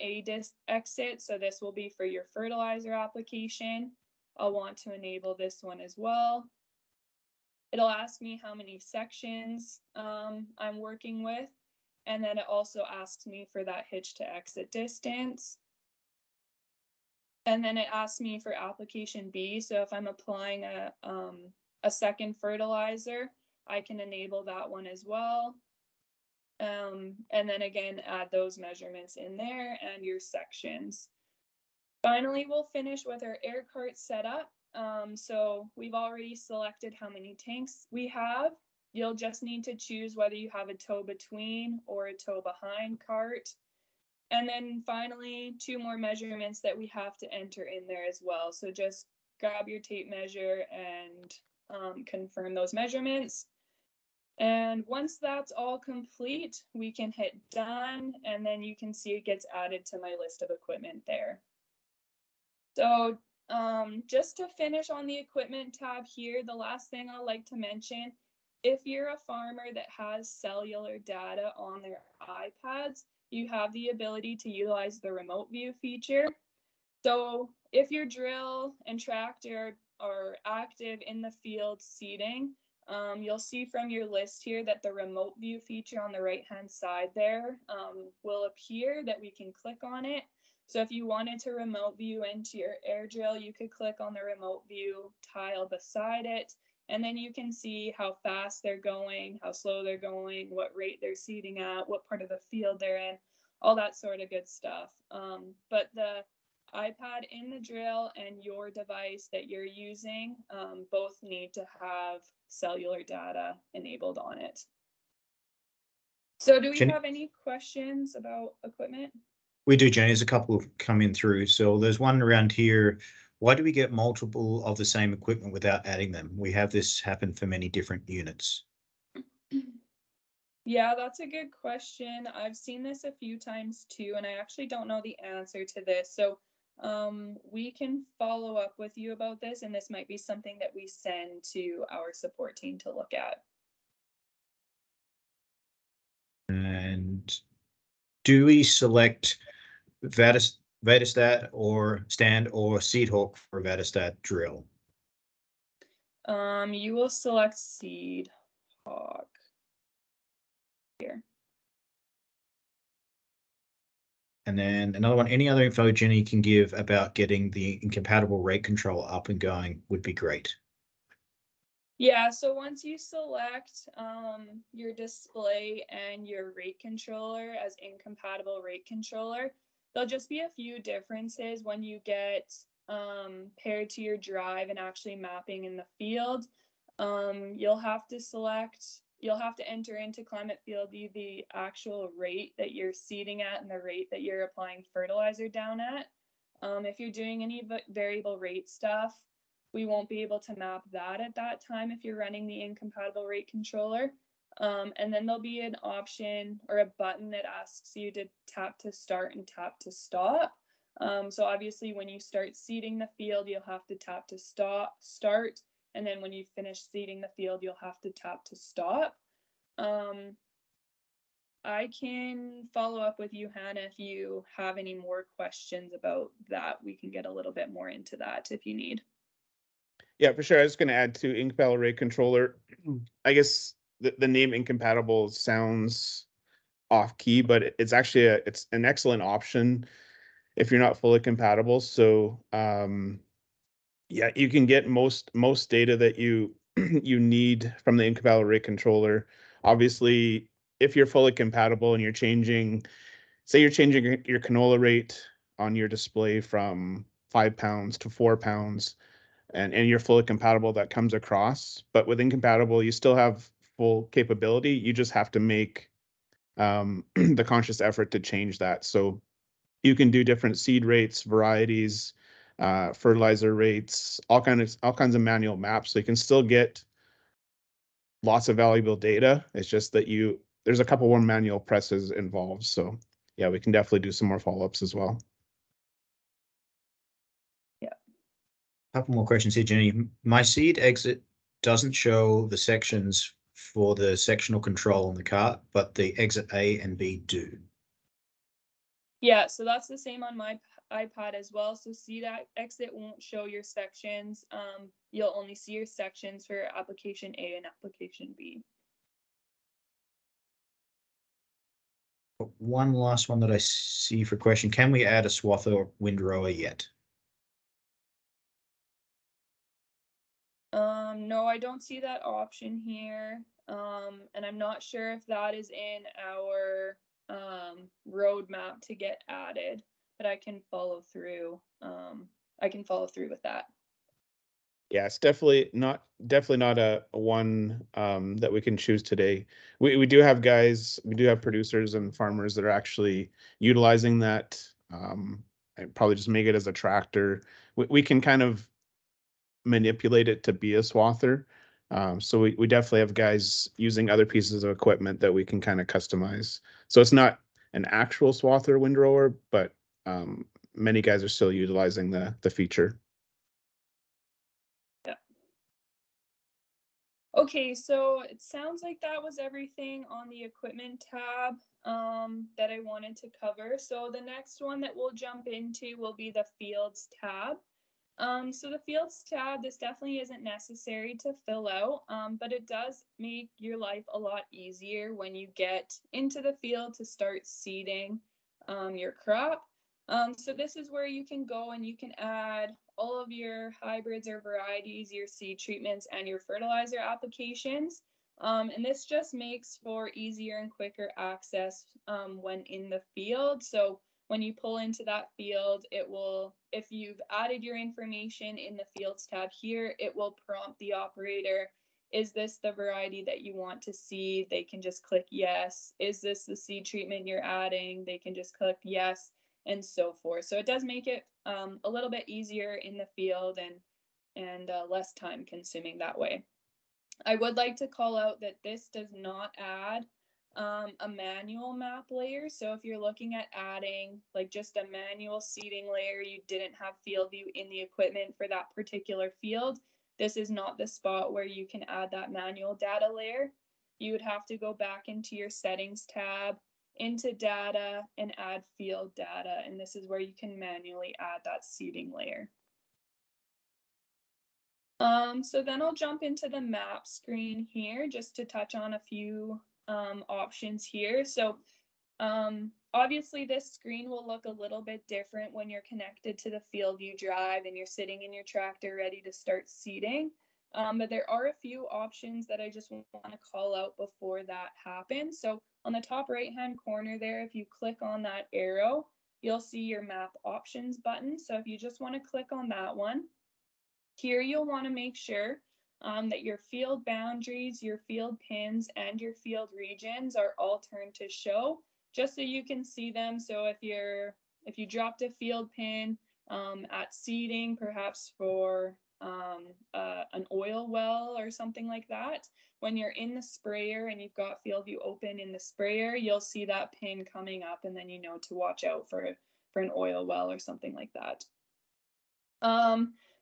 exit, so this will be for your fertilizer application. I'll want to enable this one as well. It'll ask me how many sections I'm working with, and then it also asks me for that hitch to exit distance. And then it asks me for application B. So if I'm applying a second fertilizer, I can enable that one as well. And then again, add those measurements in there and your sections. Finally, we'll finish with our air cart setup. So we've already selected how many tanks we have. You'll just need to choose whether you have a tow between or a tow behind cart. And then finally, 2 more measurements that we have to enter in there as well. So just grab your tape measure and confirm those measurements. And once that's all complete, we can hit done, and then you can see it gets added to my list of equipment there. So just to finish on the equipment tab here, the last thing I'd like to mention, if you're a farmer that has cellular data on their iPads, you have the ability to utilize the remote view feature. So if your drill and tractor are active in the field seeding, you'll see from your list here that the remote view feature on the right-hand side there will appear that we can click on it. So if you wanted to remote view into your air drill, you could click on the remote view tile beside it, and then you can see how fast they're going, how slow they're going, what rate they're seeding at, what part of the field they're in, all that sort of good stuff. But the iPad in the drill and your device that you're using both need to have cellular data enabled on it. So do we have any questions about equipment? We do, Jenny. There's a couple coming through. So there's one around here. Why do we get multiple of the same equipment without adding them? We have this happen for many different units. Yeah, that's a good question. I've seen this a few times too, and I actually don't know the answer to this. So we can follow up with you about this, and this might be something that we send to our support team to look at. And do we select Vatastat or stand or Seed Hawk for Vatastat drill? You will select Seed Hawk here. And then another one, any other info Jenny can give about getting the incompatible rate control up and going would be great. Yeah, so once you select your display and your rate controller as incompatible rate controller, there'll just be a few differences when you get paired to your drive and actually mapping in the field. You'll have to enter into Climate FieldView the actual rate that you're seeding at and the rate that you're applying fertilizer down at. If you're doing any variable rate stuff, we won't be able to map that at that time if you're running the incompatible rate controller. And then there'll be an option or a button that asks you to tap to start and tap to stop. So obviously when you start seeding the field, you'll have to tap to start. And then when you finish seeding the field, you'll have to tap to stop. I can follow up with you, Hannah, if you have any more questions about that. We can get a little bit more into that if you need. Yeah, for sure. I was going to add to incompatible rate controller. I guess the name incompatible sounds off key, but it's actually it's an excellent option if you're not fully compatible. So yeah, you can get most data that you you need from the incompatible rate controller. Obviously, if you're fully compatible and you're changing, say you're changing your canola rate on your display from 5 pounds to 4 pounds, and you're fully compatible, that comes across. But with incompatible, you still have full capability. You just have to make the conscious effort to change that. So you can do different seed rates, varieties, fertilizer rates, all kinds of manual maps. So you can still get lots of valuable data. It's just that there's a couple more manual presses involved. So yeah, we can definitely do some more follow-ups as well. Yeah. A couple more questions here, Jenny. My seed exit doesn't show the sections for the sectional control on the cart, but the exit A and B do. Yeah, so that's the same on my iPad as well. So see that exit won't show your sections. You'll only see your sections for application A and application B. One last one that I see for question. Can we add a swather or windrower yet? No, I don't see that option here. And I'm not sure if that is in our roadmap to get added, but I can follow through. I can follow through with that. Yeah, it's definitely not a one that we can choose today. We do have guys, we do have producers and farmers that are actually utilizing that. And probably just make it as a tractor. We can kind of manipulate it to be a swather. So we definitely have guys using other pieces of equipment that we can kind of customize. So it's not an actual swather windrower, but many guys are still utilizing the feature. Yeah. Okay, so it sounds like that was everything on the equipment tab that I wanted to cover. So the next one that we'll jump into will be the fields tab. So the fields tab, this definitely isn't necessary to fill out, but it does make your life a lot easier when you get into the field to start seeding your crop. So this is where you can go and you can add all of your hybrids or varieties, your seed treatments, and your fertilizer applications. And this just makes for easier and quicker access when in the field. So when you pull into that field, it will, if you've added your information in the fields tab here, it will prompt the operator, is this the variety that you want to seed? They can just click yes. Is this the seed treatment you're adding? They can just click yes, and so forth. So it does make it a little bit easier in the field and less time consuming that way. I would like to call out that this does not add a manual map layer. So if you're looking at adding like just a manual seeding layer, you didn't have FieldView in the equipment for that particular field, this is not the spot where you can add that manual data layer. You would have to go back into your settings tab, into data, and add field data. And this is where you can manually add that seeding layer. So then I'll jump into the map screen here just to touch on a few options here. So obviously this screen will look a little bit different when you're connected to the FieldView drive and you're sitting in your tractor ready to start seeding. But there are a few options that I just want to call out before that happens. So on the top right hand corner there, if you click on that arrow, you'll see your map options button. So if you just want to click on that one, here you'll want to make sure that your field boundaries, your field pins, and your field regions are all turned to show, just so you can see them. So if you dropped a field pin at seeding, perhaps for an oil well or something like that, when you're in the sprayer and you've got FieldView open in the sprayer, you'll see that pin coming up, and then you know to watch out for an oil well or something like that.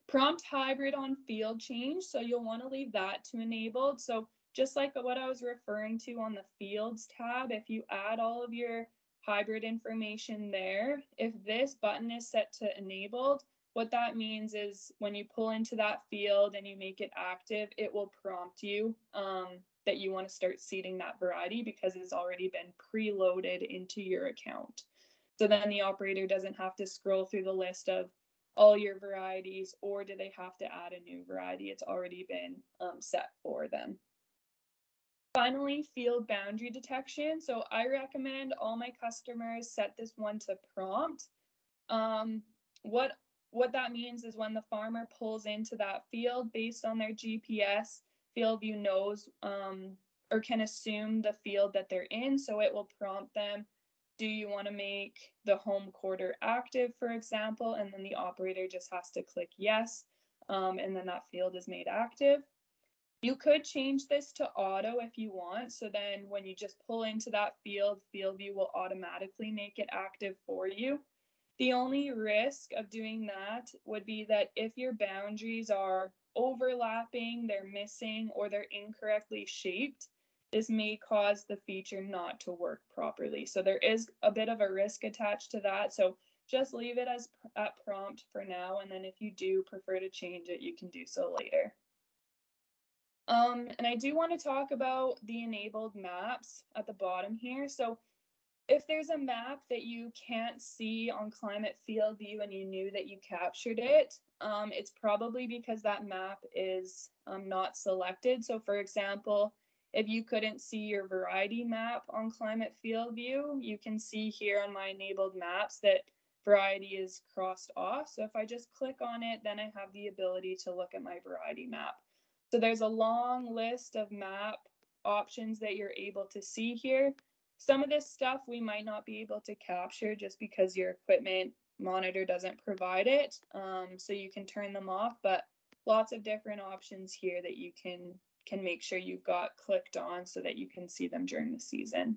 Prompt hybrid on field change, so you'll want to leave that to enabled. So just like what I was referring to on the fields tab, if you add all of your hybrid information there, if this button is set to enabled, what that means is when you pull into that field and you make it active, it will prompt you that you want to start seeding that variety because it's already been preloaded into your account. So then the operator doesn't have to scroll through the list of all your varieties, or do they have to add a new variety? It's already been set for them. Finally, field boundary detection. So I recommend all my customers set this one to prompt. What that means is when the farmer pulls into that field based on their GPS, FieldView knows or can assume the field that they're in, so it will prompt them. Do you want to make the home quarter active, for example? And then the operator just has to click yes, and then that field is made active. You could change this to auto if you want. So then when you just pull into that field, FieldView will automatically make it active for you. The only risk of doing that would be that if your boundaries are overlapping, they're missing, or they're incorrectly shaped, this may cause the feature not to work properly. So there is a bit of a risk attached to that. So just leave it as at prompt for now. And then if you do prefer to change it, you can do so later. And I do want to talk about the enabled maps at the bottom here. So if there's a map that you can't see on Climate FieldView and you knew that you captured it, it's probably because that map is not selected. So for example, if you couldn't see your variety map on Climate FieldView, you can see here on my enabled maps that variety is crossed off. So if I just click on it, then I have the ability to look at my variety map. So there's a long list of map options that you're able to see here. Some of this stuff we might not be able to capture just because your equipment monitor doesn't provide it. So you can turn them off, but lots of different options here that you can make sure you've got clicked on so that you can see them during the season.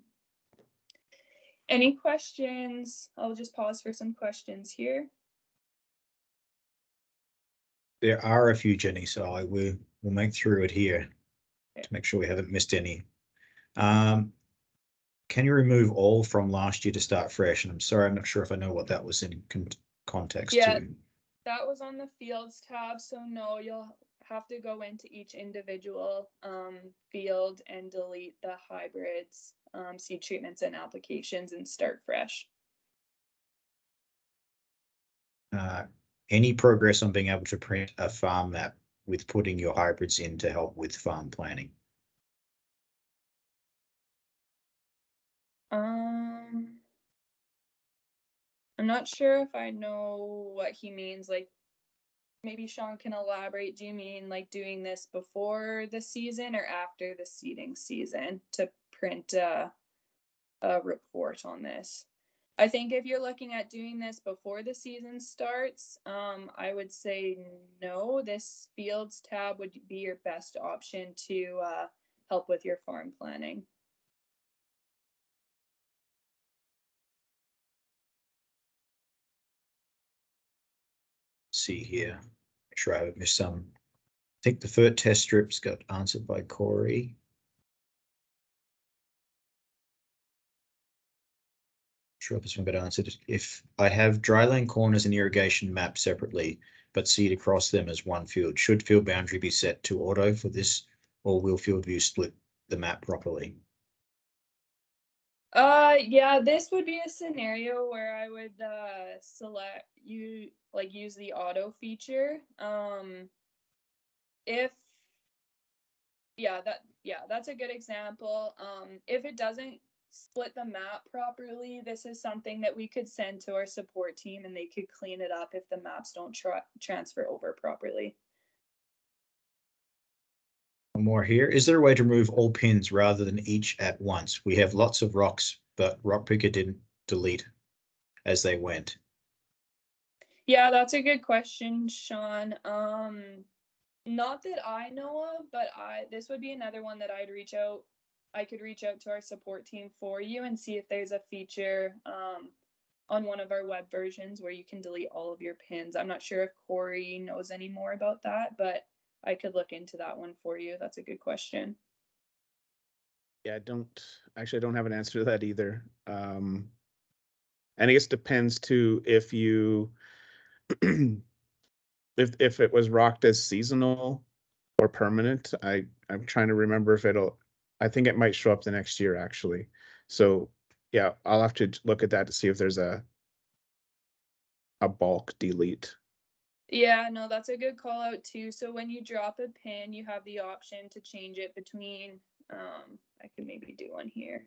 Any questions? I'll just pause for some questions here. There are a few, Jenny, so we'll make through it here to make sure we haven't missed any. Can you remove all from last year to start fresh? And I'm sorry, I'm not sure if I know what that was in context to. That was on the fields tab. So no, you'll have to go into each individual field and delete the hybrids, seed treatments and applications and start fresh. Any progress on being able to print a farm map with putting your hybrids in to help with farm planning? I'm not sure if I know what he means. Like, maybe Sean can elaborate. Do you mean like doing this before the season or after the seeding season to print a report on this? I think if you're looking at doing this before the season starts, I would say no. This fields tab would be your best option to help with your farm planning. See here, make sure I haven't missed some. I think the FERT test strips got answered by Corey. Sure, this one got answered. If I have dryland corners and irrigation mapped separately, but seed across them as one field, should field boundary be set to auto for this, or will FieldView split the map properly? Yeah, this would be a scenario where I would use the auto feature. That's a good example. If it doesn't split the map properly, this is something that we could send to our support team and they could clean it up if the maps don't transfer over properly. One more here. Is there a way to remove all pins rather than each at once? We have lots of rocks, but Rock Picker didn't delete as they went. Yeah, that's a good question, Sean. Not that I know of, but this would be another one that I could reach out to our support team for you and see if there's a feature on one of our web versions where you can delete all of your pins. I'm not sure if Corey knows any more about that, but I could look into that one for you. That's a good question. Yeah, I don't have an answer to that either. And I guess it depends too if you if it was rocked as seasonal or permanent. I'm trying to remember if I think it might show up the next year actually. So yeah, I'll have to look at that to see if there's a bulk delete. Yeah, no, that's a good call out too. So when you drop a pin, you have the option to change it between, I could maybe do one here.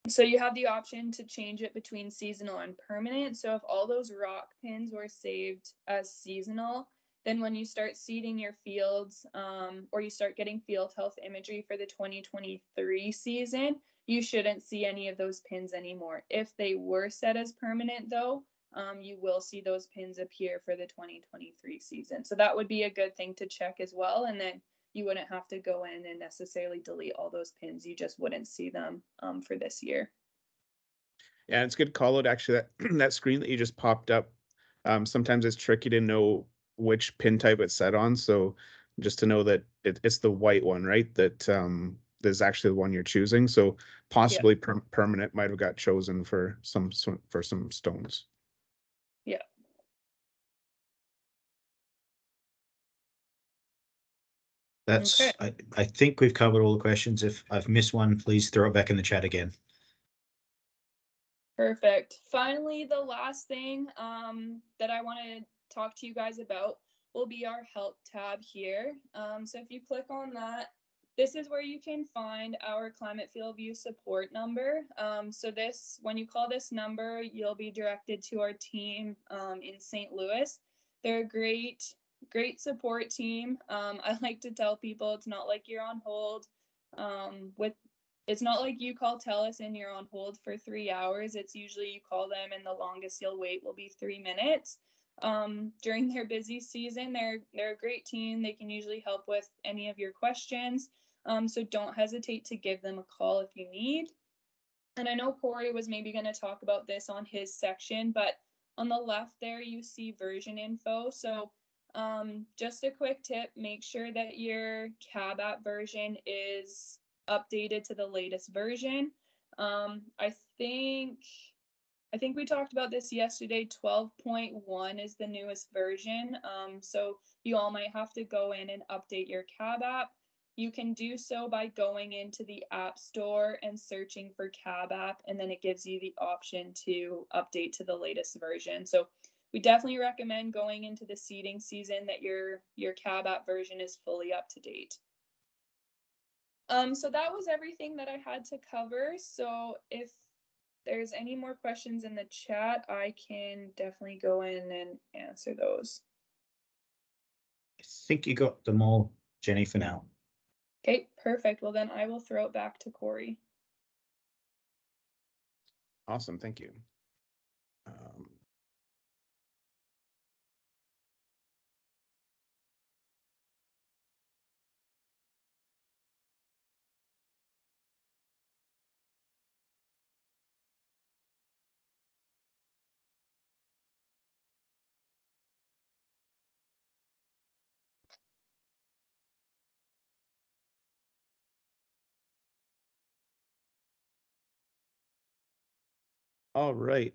So you have the option to change it between seasonal and permanent. So if all those rock pins were saved as seasonal, then when you start seeding your fields, or you start getting field health imagery for the 2023 season, you shouldn't see any of those pins anymore. If they were set as permanent though, you will see those pins appear for the 2023 season. So that would be a good thing to check as well. And then you wouldn't have to go in and necessarily delete all those pins. You just wouldn't see them for this year. Yeah, it's good call out actually. That that screen that you just popped up, sometimes it's tricky to know which pin type it's set on. So just to know that it's the white one, right? That is actually the one you're choosing. So possibly permanent might have got chosen for some stones. Yeah. That's, Okay. I think we've covered all the questions. If I've missed one, please throw it back in the chat again. Perfect. Finally, the last thing that I want to talk to you guys about will be our help tab here. So if you click on that, this is where you can find our Climate FieldView support number. So this, when you call this number, you'll be directed to our team in St. Louis. They're a great support team. I like to tell people it's not like you're on hold it's not like you call TELUS and you're on hold for 3 hours. It's usually you call them and the longest you'll wait will be 3 minutes. During their busy season, they're a great team. They can usually help with any of your questions. So don't hesitate to give them a call if you need. And I know Corey was maybe going to talk about this on his section, but on the left there, you see version info. So just a quick tip, make sure that your cab app version is updated to the latest version. I think we talked about this yesterday. 12.1 is the newest version. So you all might have to go in and update your cab app. You can do so by going into the App Store and searching for cab app, and then it gives you the option to update to the latest version. So we definitely recommend going into the seeding season that your cab app version is fully up to date. So that was everything that I had to cover. So if there's any more questions in the chat, I can definitely go in and answer those. I think you got them all, Jenny, for now. Okay, perfect. Well, then I will throw it back to Corey. Awesome, thank you. All right.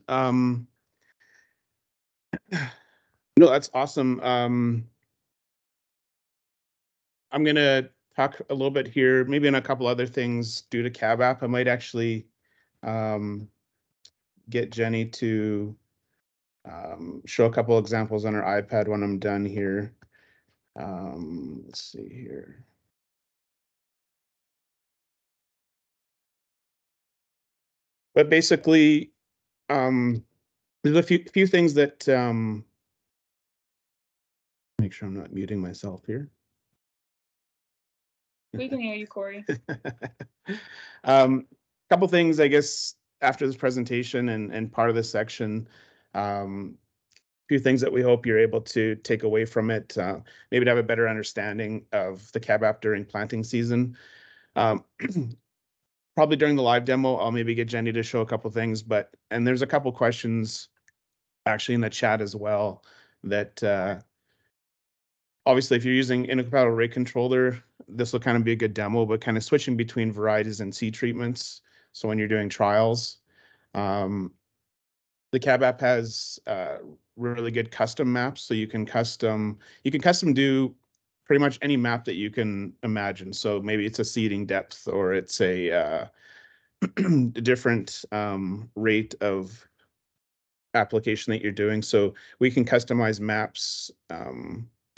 No, that's awesome. I'm gonna talk a little bit here, maybe on a couple other things due to cab app. I might actually get Jenny to show a couple examples on her iPad when I'm done here. Let's see here. But basically, there's a few things that make sure I'm not muting myself here. We can hear you, Corey. Couple things, I guess, after this presentation and part of this section, few things that we hope you're able to take away from it, maybe to have a better understanding of the cab app during planting season. Probably during the live demo, I'll maybe get Jenny to show a couple things, and there's a couple questions actually in the chat as well that obviously if you're using incompatible rate controller, this will kind of be a good demo, but kind of switching between varieties and seed treatments. So when you're doing trials, the cab app has really good custom maps, so you can custom do pretty much any map that you can imagine. So maybe it's a seeding depth, or it's a different rate of application that you're doing. So we can customize maps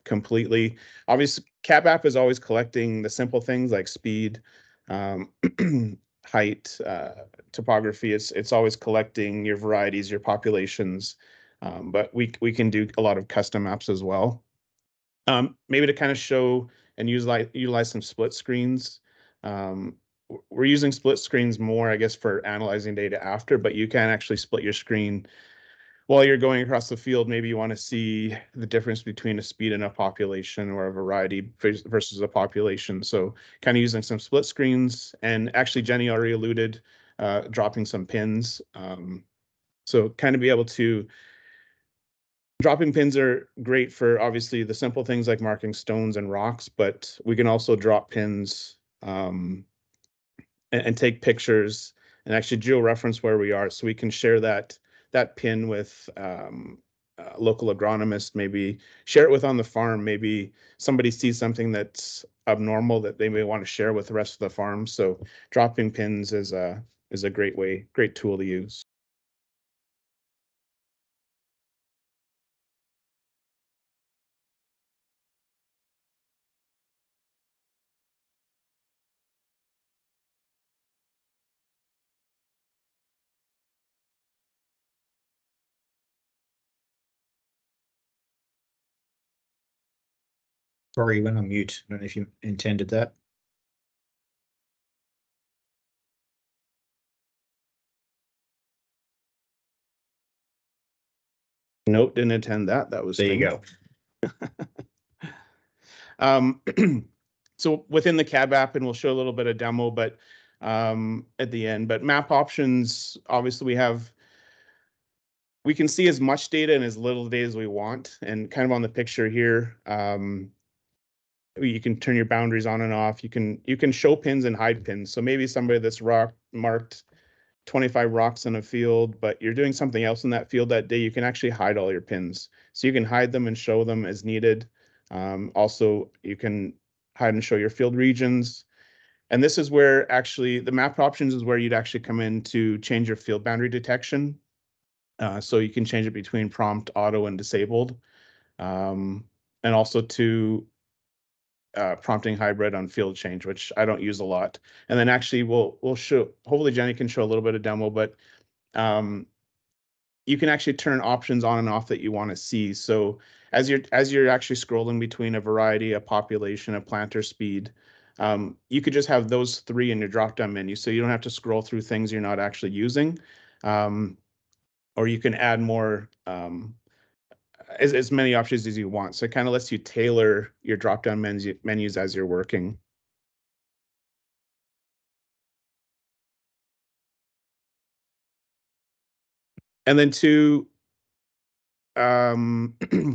completely. Obviously, cab app is always collecting the simple things like speed, height, topography. It's always collecting your varieties, your populations, but we can do a lot of custom maps as well. Maybe to kind of show and utilize some split screens. We're using split screens more, I guess, for analyzing data after, but you can actually split your screen while you're going across the field. Maybe you want to see the difference between a speed and a population, or a variety versus a population. So kind of using some split screens, and actually Jenny already alluded, dropping some pins. So kind of be able to, dropping pins are great for obviously the simple things like marking stones and rocks, but we can also drop pins and take pictures and actually georeference where we are, so we can share that pin with local agronomist, maybe share it with on the farm. Maybe somebody sees something that's abnormal that they may want to share with the rest of the farm. So dropping pins is a great tool to use. Sorry, you went on mute. I don't know if you intended that. Nope, didn't intend that. That was There you go. So within the cab app, and we'll show a little bit of demo, but at the end. But map options, obviously we can see as much data and as little data as we want. And kind of on the picture here, you can turn your boundaries on and off. You can show pins and hide pins. So maybe somebody that's marked 25 rocks in a field, but you're doing something else in that field that day, you can actually hide all your pins. So you can hide them and show them as needed. Also, you can hide and show your field regions. And this is where actually the map options is where you'd actually come in to change your field boundary detection. So you can change it between prompt, auto, and disabled. And also to prompting hybrid on field change, which I don't use a lot. And then actually we'll show, hopefully Jenny can show a little bit of demo, but you can actually turn options on and off that you want to see. So as you're actually scrolling between a variety, a population, a planter speed, you could just have those three in your drop-down menu, so you don't have to scroll through things you're not actually using. Or you can add more, as many options as you want. So it kind of lets you tailor your drop-down menus as you're working. And then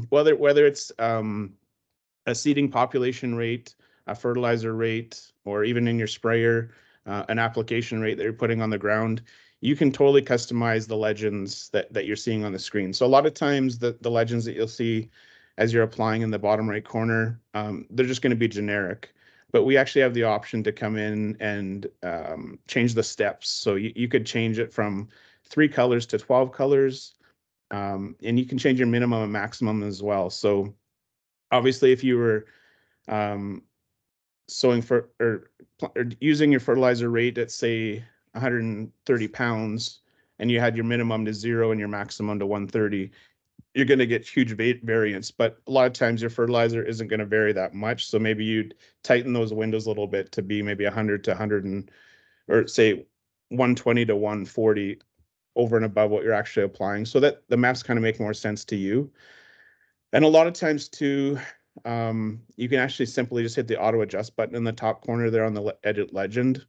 whether it's a seeding population rate, a fertilizer rate, or even in your sprayer, an application rate that you're putting on the ground, you can totally customize the legends that you're seeing on the screen. So a lot of times the legends that you'll see as you're applying in the bottom right corner, they're just going to be generic. But we actually have the option to come in and change the steps. So you could change it from 3 colors to 12 colors. And you can change your minimum and maximum as well. So obviously, if you were sowing for or using your fertilizer rate at say 130 pounds, and you had your minimum to 0 and your maximum to 130, you're going to get huge variance. But a lot of times your fertilizer isn't going to vary that much. So maybe you'd tighten those windows a little bit to be maybe 100 to 100 or say 120 to 140 over and above what you're actually applying, so that the maps kind of make more sense to you. And a lot of times too, you can actually simply just hit the auto adjust button in the top corner there on the edit legend,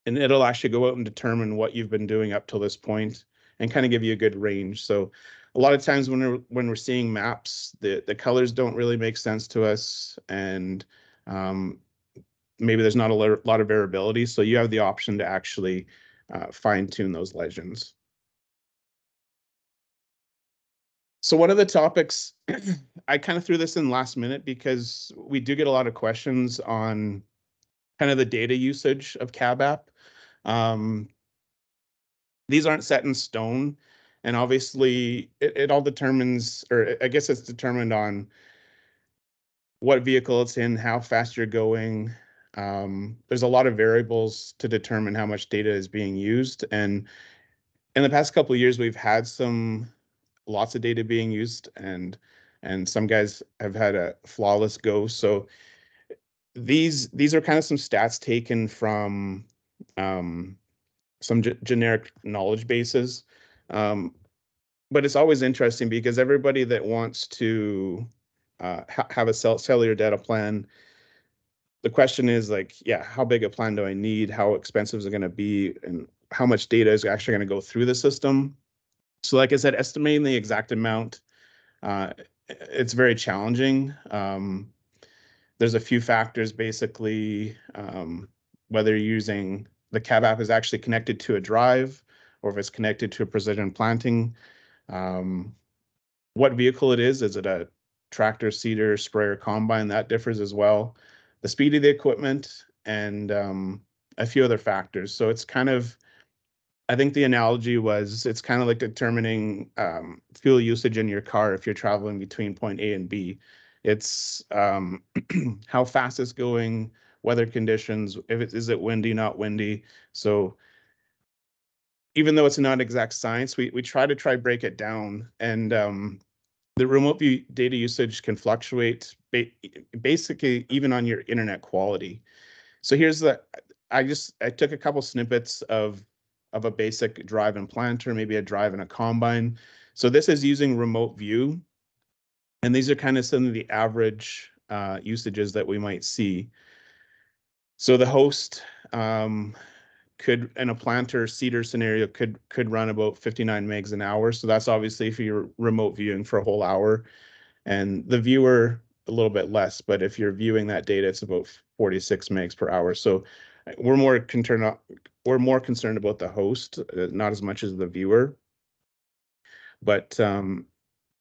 and it'll actually go out and determine what you've been doing up till this point and kind of give you a good range. So a lot of times when we're seeing maps, the colors don't really make sense to us, and maybe there's not a lot of variability. So you have the option to actually fine tune those legends. So one of the topics, I kind of threw this in last minute because we do get a lot of questions on kind of the data usage of Cab app. These aren't set in stone, and obviously it all determines, or I guess it's determined on what vehicle it's in, how fast you're going. There's a lot of variables to determine how much data is being used, and in the past couple of years, we've had lots of data being used, and some guys have had a flawless go. So these are kind of some stats taken from some generic knowledge bases. But it's always interesting because everybody that wants to have a cellular data plan, the question is like, yeah, how big a plan do I need? How expensive is it going to be? And how much data is actually going to go through the system? So like I said, estimating the exact amount, it's very challenging. There's a few factors, basically, whether you're using the Cab app is actually connected to a drive or if it's connected to a precision planting. What vehicle it is it a tractor, seeder, sprayer, combine? That differs as well. The speed of the equipment, and a few other factors. So it's kind of, I think the analogy was, it's kind of like determining fuel usage in your car if you're traveling between point A and B. It's how fast it's going, weather conditions, is it windy, not windy. So even though it's not exact science, we try to break it down, and the remote view data usage can fluctuate basically even on your internet quality. So here's I took a couple snippets of a basic drive and planter, maybe a drive and a combine. So this is using remote view, and these are kind of some of the average usages that we might see. So the host could, in a planter seeder scenario, could run about 59 megs an hour. So that's obviously if you're remote viewing for a whole hour, and the viewer a little bit less. But if you're viewing that data, it's about 46 megs per hour. So we're more concerned about the host, not as much as the viewer. But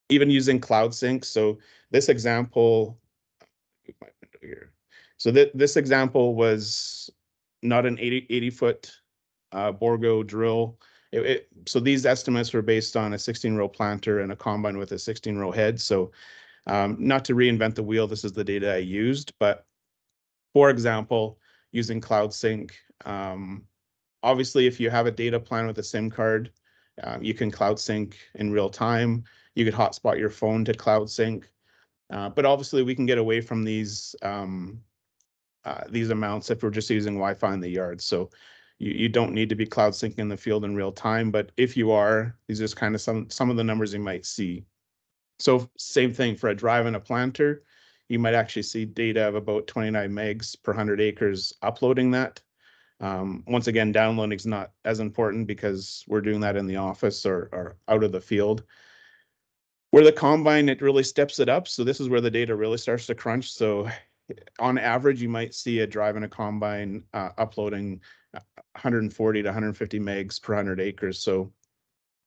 even using Cloud Sync. So this example, so this example was not an 80 foot Borgo drill. So these estimates were based on a 16-row planter and a combine with a 16-row head. So not to reinvent the wheel, this is the data I used. But for example, using Cloud Sync, obviously, if you have a data plan with a SIM card, you can Cloud Sync in real time. You could hotspot your phone to Cloud Sync. But obviously, we can get away from these amounts if we're just using Wi-Fi in the yard. So you don't need to be Cloud Syncing in the field in real time. But if you are, these are just kind of some of the numbers you might see. So same thing for a drive and a planter. You might actually see data of about 29 megs per 100 acres uploading that. Once again, downloading is not as important because we're doing that in the office or out of the field. Where the combine, it really steps it up. So this is where the data really starts to crunch. So on average, you might see a drive and a combine uploading 140 to 150 megs per 100 acres. So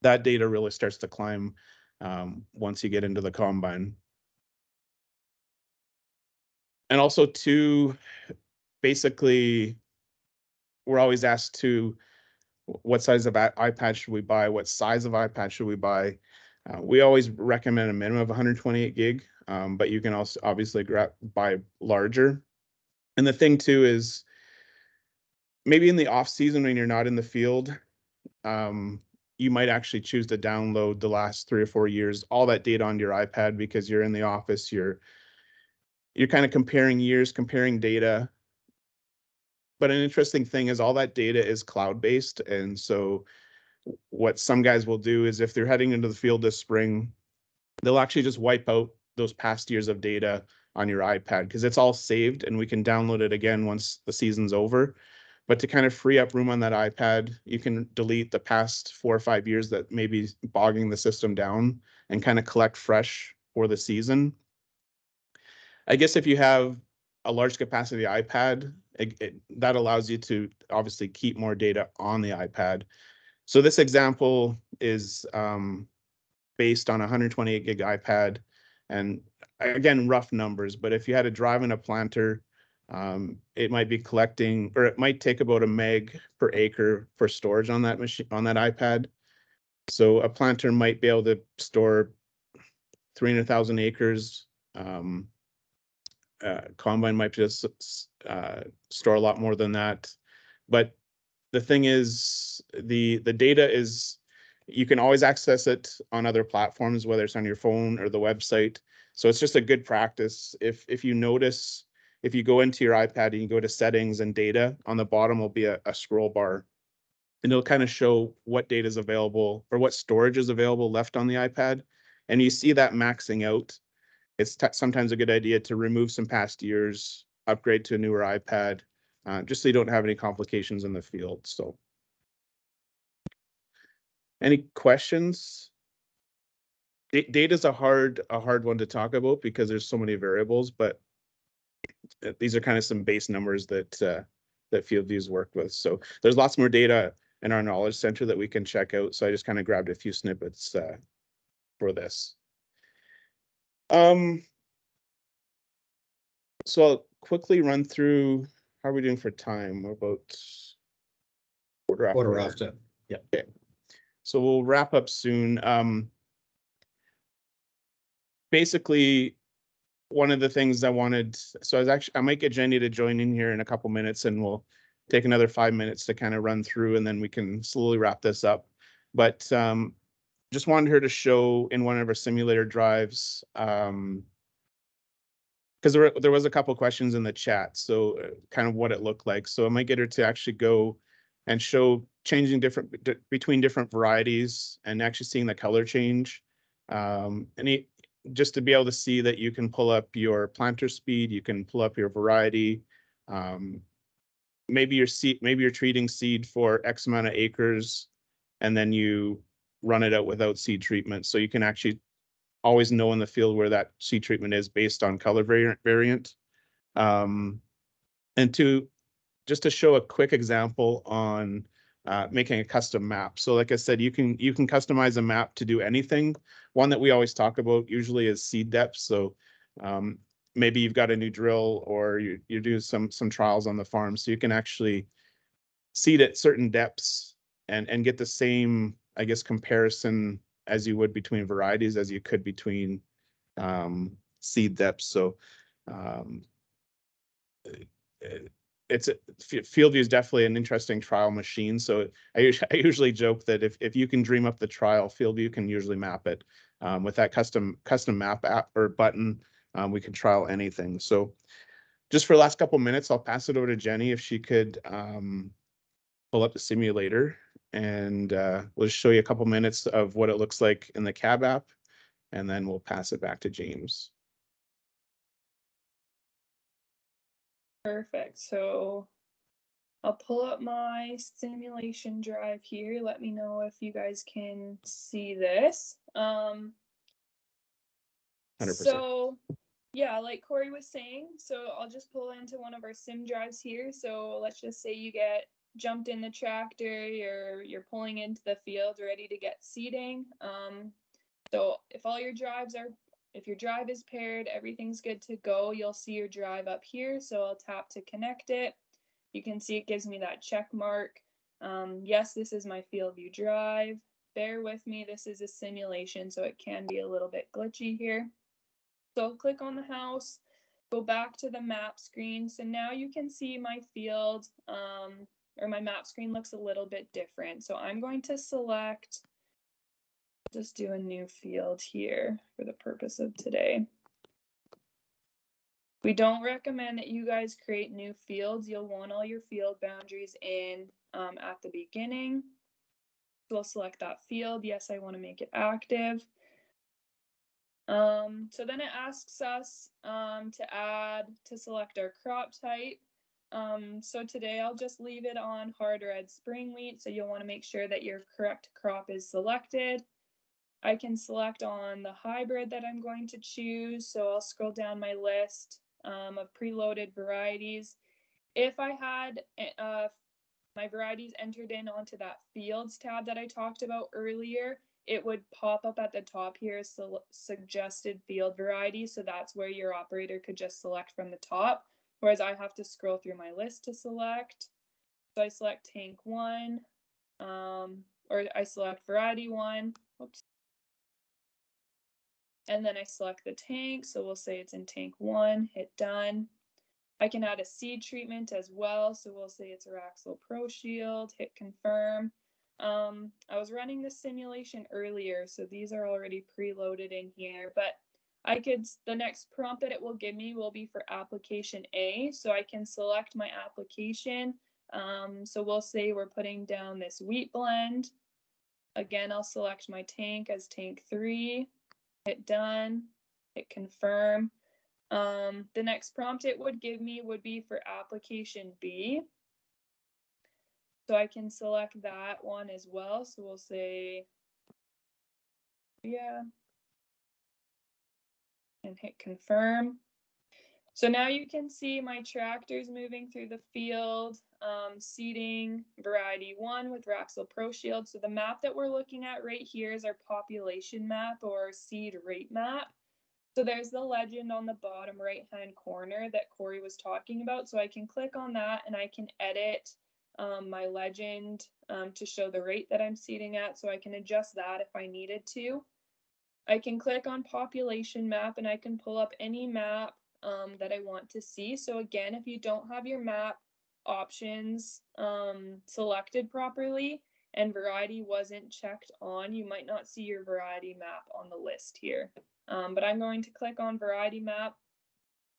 that data really starts to climb once you get into the combine. And also too, basically, we're always asked to, what size of iPad should we buy? What size of iPad should we buy? We always recommend a minimum of 128 gig, but you can also obviously buy larger. And the thing too is, maybe in the off season when you're not in the field, you might actually choose to download the last 3 or 4 years, all that data onto your iPad, because you're in the office, you're kind of comparing years, comparing data. But an interesting thing is all that data is cloud-based. And so what some guys will do is if they're heading into the field this spring, they'll actually just wipe out those past years of data on your iPad because it's all saved and we can download it again once the season's over. But to kind of free up room on that iPad, you can delete the past 4 or 5 years that may be bogging the system down and kind of collect fresh for the season. I guess if you have a large capacity iPad, that allows you to obviously keep more data on the iPad. So this example is based on a 128 gig iPad. And again, rough numbers, but if you had a drive and a planter, it might be collecting, or it might take about a meg per acre for storage on that machine, on that iPad. So a planter might be able to store 300,000 acres. Combine might just store a lot more than that. But the thing is, the data is, you can always access it on other platforms, whether it's on your phone or the website. So it's just a good practice. If you notice, if you go into your iPad and you go to settings and data, on the bottom will be a scroll bar. And it'll kind of show what data is available or what storage is available left on the iPad. And you see that maxing out. It's sometimes a good idea to remove some past years, upgrade to a newer iPad, just so you don't have any complications in the field. So any questions? Data is a hard one to talk about because there's so many variables, but these are kind of some base numbers that FieldView's worked with. So there's lots more data in our knowledge center that we can check out. So I just kind of grabbed a few snippets for this. So I'll quickly run through, how are we doing for time? We're about Quarter after. Yeah. Okay. So we'll wrap up soon. Basically, one of the things I wanted, so I might get Jenny to join in here in a couple minutes and we'll take another 5 minutes to kind of run through and then we can slowly wrap this up. But just wanted her to show in one of our simulator drives, because there was a couple questions in the chat, so kind of what it looked like. So I might get her to actually go and show changing between different varieties and actually seeing the color change. Just to be able to see that you can pull up your planter speed, you can pull up your variety. Maybe you're treating seed for X amount of acres, and then you run it out without seed treatment. So you can actually always know in the field where that seed treatment is based on color variant. And just to show a quick example on making a custom map. So like I said, you can customize a map to do anything. One that we always talk about usually is seed depth. So maybe you've got a new drill or you do some trials on the farm. So you can actually seed at certain depths and get the same, I guess, comparison as you would between varieties as you could between seed depths. So FieldView is definitely an interesting trial machine. So I usually joke that if you can dream up the trial, FieldView can usually map it. With that custom map app or button, we can trial anything. So just for the last couple minutes, I'll pass it over to Jenny if she could pull up the simulator, and we'll just show you a couple minutes of what it looks like in the cab app, and then we'll pass it back to James. Perfect. So I'll pull up my simulation drive here. Let me know if you guys can see this. 100%. So yeah, like Corey was saying, so I'll just pull into one of our sim drives here. So let's just say you get jumped in the tractor, you're pulling into the field ready to get seeding. So if your drive is paired, everyth's good to go. You'll see your drive up here. So I'll tap to connect it. You can see it gives me that check mark. Yes, this is my FieldView drive. Bear with me, this is a simulation, so it can be a little bit glitchy here. So click on the house, go back to the map screen. So now you can see my field, or my map screen looks a little bit different. So I'm going to select, just do a new field here for the purpose of today. We don't recommend that you guys create new fields. You'll want all your field boundaries in at the beginning. We'll select that field. Yes, I want to make it active. So then it asks us to select our crop type. So today I'll just leave it on hard red spring wheat. So you'll want to make sure that your correct crop is selected. I can select on the hybrid that I'm going to choose. So I'll scroll down my list of preloaded varieties. If I had my varieties entered in onto that fields tab that I talked about earlier, it would pop up at the top here as suggested field variety. So that's where your operator could just select from the top, whereas I have to scroll through my list to select. So I select tank 1, or I select variety 1. Oops. And then I select the tank. So we'll say it's in tank 1, hit done. I can add a seed treatment as well. So we'll say it's Araxil Pro Shield, hit confirm. I was running this simulation earlier, so these are already preloaded in here, but the next prompt that it will give me will be for application A. So I can select my application. So we'll say we're putting down this wheat blend. Again, I'll select my tank as tank 3, hit done, hit confirm. The next prompt it would give me would be for application B. So I can select that one as well. So we'll say, yeah, and hit confirm. So now you can see my tractors moving through the field, seeding variety 1 with Araxil Pro Shield. So the map that we're looking at right here is our population map or seed rate map. So there's the legend on the bottom right-hand corner that Corey was talking about. So I can click on that and I can edit my legend to show the rate that I'm seeding at. So I can adjust that if I needed to. I can click on population map and I can pull up any map that I want to see. So again, if you don't have your map options selected properly and variety wasn't checked on, you might not see your variety map on the list here. But I'm going to click on variety map.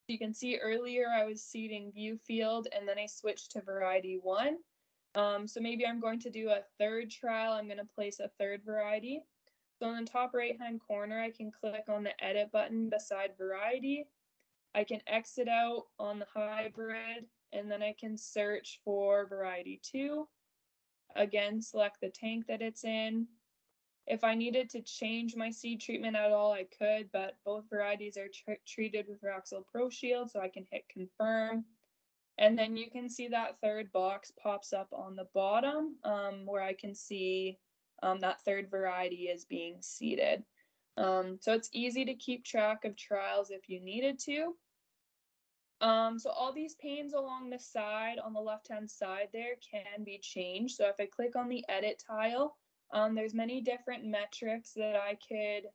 You can see earlier I was seeding view field and then I switched to variety 1. So maybe I'm going to do a third trial. I'm going to place a third variety. So in the top right hand corner, I can click on the edit button beside variety. I can exit out on the hybrid and then I can search for variety 2. Again, select the tank that it's in. If I needed to change my seed treatment at all, I could, but both varieties are treated with Araxil Pro Shield, so I can hit confirm. And then you can see that third box pops up on the bottom where I can see that third variety is being seeded. So it's easy to keep track of trials if you needed to. So all these panes along the side, on the left-hand side there, can be changed. So if I click on the edit tile, there's many different metrics that I could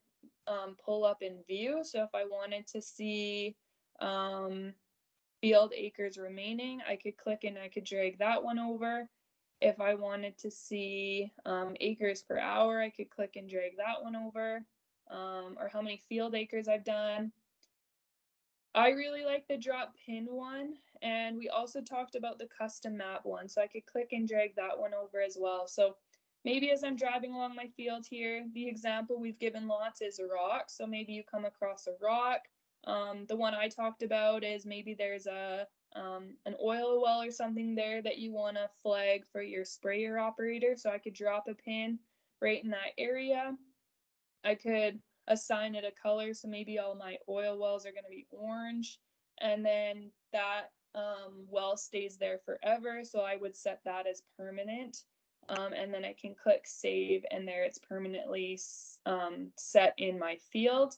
pull up in view. So if I wanted to see field acres remaining, I could click and I could drag that one over. If I wanted to see acres per hour, I could click and drag that one over, or how many field acres I've done. I really like the drop pin one, and we also talked about the custom map one, so I could click and drag that one over as well. So maybe as I'm driving along my field here, the example we've given lots is a rock. So maybe you come across a rock. The one I talked about is maybe there's an oil well or something there that you want to flag for your sprayer operator. So I could drop a pin right in that area. I could assign it a color. So maybe all my oil wells are going to be orange, and then that well stays there forever. So I would set that as permanent. And then I can click save, and there it's permanently set in my field.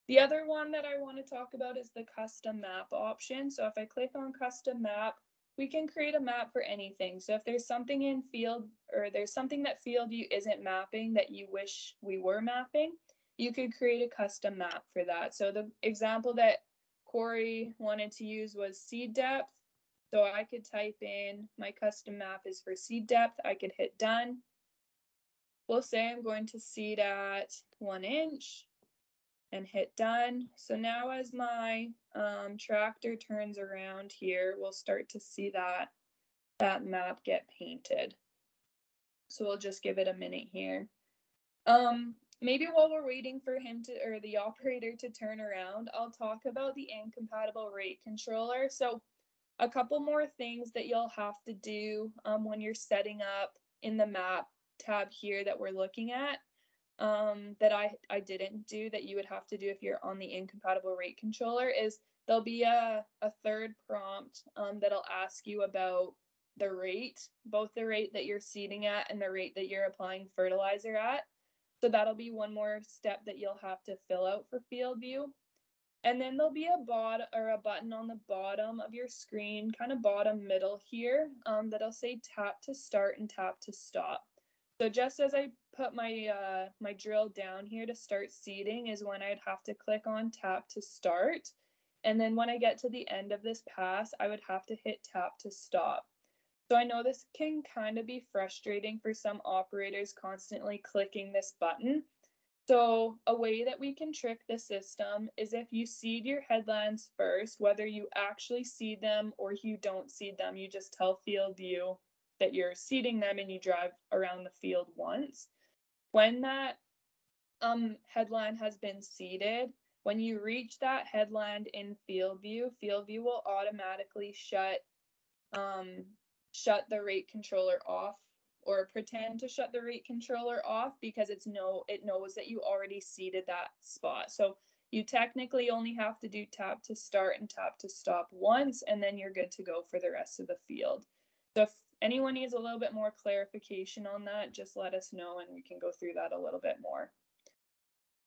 The other one that I want to talk about is the custom map option. So if I click on custom map, we can create a map for anything. So if there's something in field, or there's something that FieldView isn't mapping that you wish we were mapping, you could create a custom map for that. So the example that Corey wanted to use was seed depth. So I could type in my custom map is for seed depth. I could hit done. We'll say I'm going to seed at 1 inch. and hit done. So now as my tractor turns around here, we'll start to see that map get painted. So we'll just give it a minute here. Maybe while we're waiting for him to, or the operator to turn around, I'll talk about the incompatible rate controller. So a couple more things that you'll have to do when you're setting up in the map tab here that we're looking at that I didn't do that you would have to do if you're on the incompatible rate controller is there'll be a third prompt that'll ask you about the rate, both the rate that you're seeding at and the rate that you're applying fertilizer at. So that'll be one more step that you'll have to fill out for FieldView. And then there'll be a button on the bottom of your screen, kind of bottom middle here, that'll say tap to start and tap to stop. So just as I put my my drill down here to start seeding is when I'd have to click on tap to start. And then when I get to the end of this pass, I would have to hit tap to stop. So I know this can kind of be frustrating for some operators constantly clicking this button. So a way that we can trick the system is if you seed your headlands first, whether you actually seed them or you don't seed them, you just tell FieldView that you're seeding them and you drive around the field once. When that headland has been seeded, when you reach that headland in FieldView, FieldView will automatically shut the rate controller off, or pretend to shut the rate controller off, because it knows that you already seeded that spot. So you technically only have to do tap to start and tap to stop once, and then you're good to go for the rest of the field. So if anyone needs a little bit more clarification on that, just let us know and we can go through that a little bit more.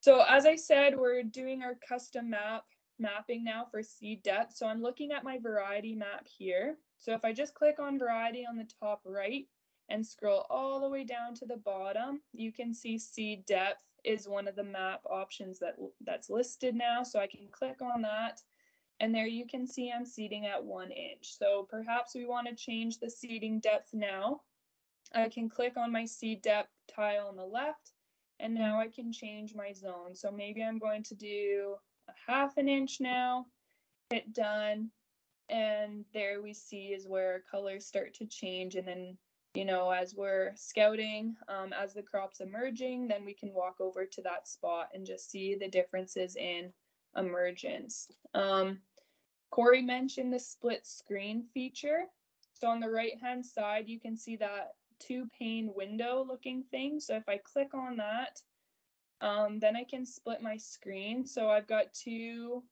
So as I said, we're doing our custom mapping now for seed depth. So I'm looking at my variety map here. So if I just click on variety on the top right and scroll all the way down to the bottom, you can see seed depth is one of the map options that's listed now. So I can click on that, and there you can see I'm seeding at 1 inch. So perhaps we want to change the seeding depth now. I can click on my seed depth tile on the left, and now I can change my zone. So maybe I'm going to do a 1/2 inch now, hit done, and there we see is where colors start to change. And then, you know, as we're scouting, as the crop's emerging, then we can walk over to that spot and just see the differences in emergence. Corey mentioned the split screen feature. So on the right hand side, you can see that 2-pane window looking thing. So if I click on that, then I can split my screen. So I've got two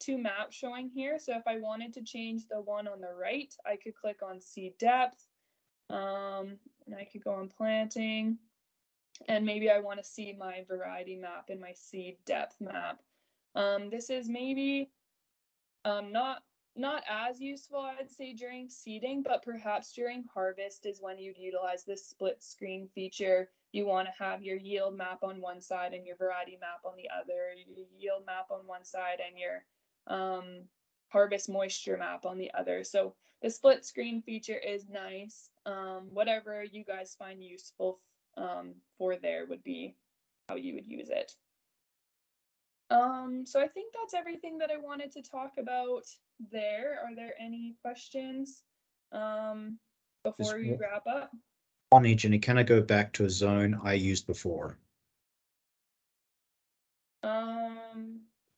maps showing here. So if I wanted to change the one on the right, I could click on seed depth, and I could go on planting, and maybe I want to see my variety map and my seed depth map. This is maybe not as useful, I'd say, during seeding, but perhaps during harvest is when you'd utilize this split screen feature. You want to have your yield map on one side and your variety map on the other, your yield map on one side and your harvest moisture map on the other. So the split screen feature is nice. Whatever you guys find useful for there would be how you would use it. So I think that's everything that I wanted to talk about there. Are there any questions before we wrap up? On each, and can I go back to a zone I used before?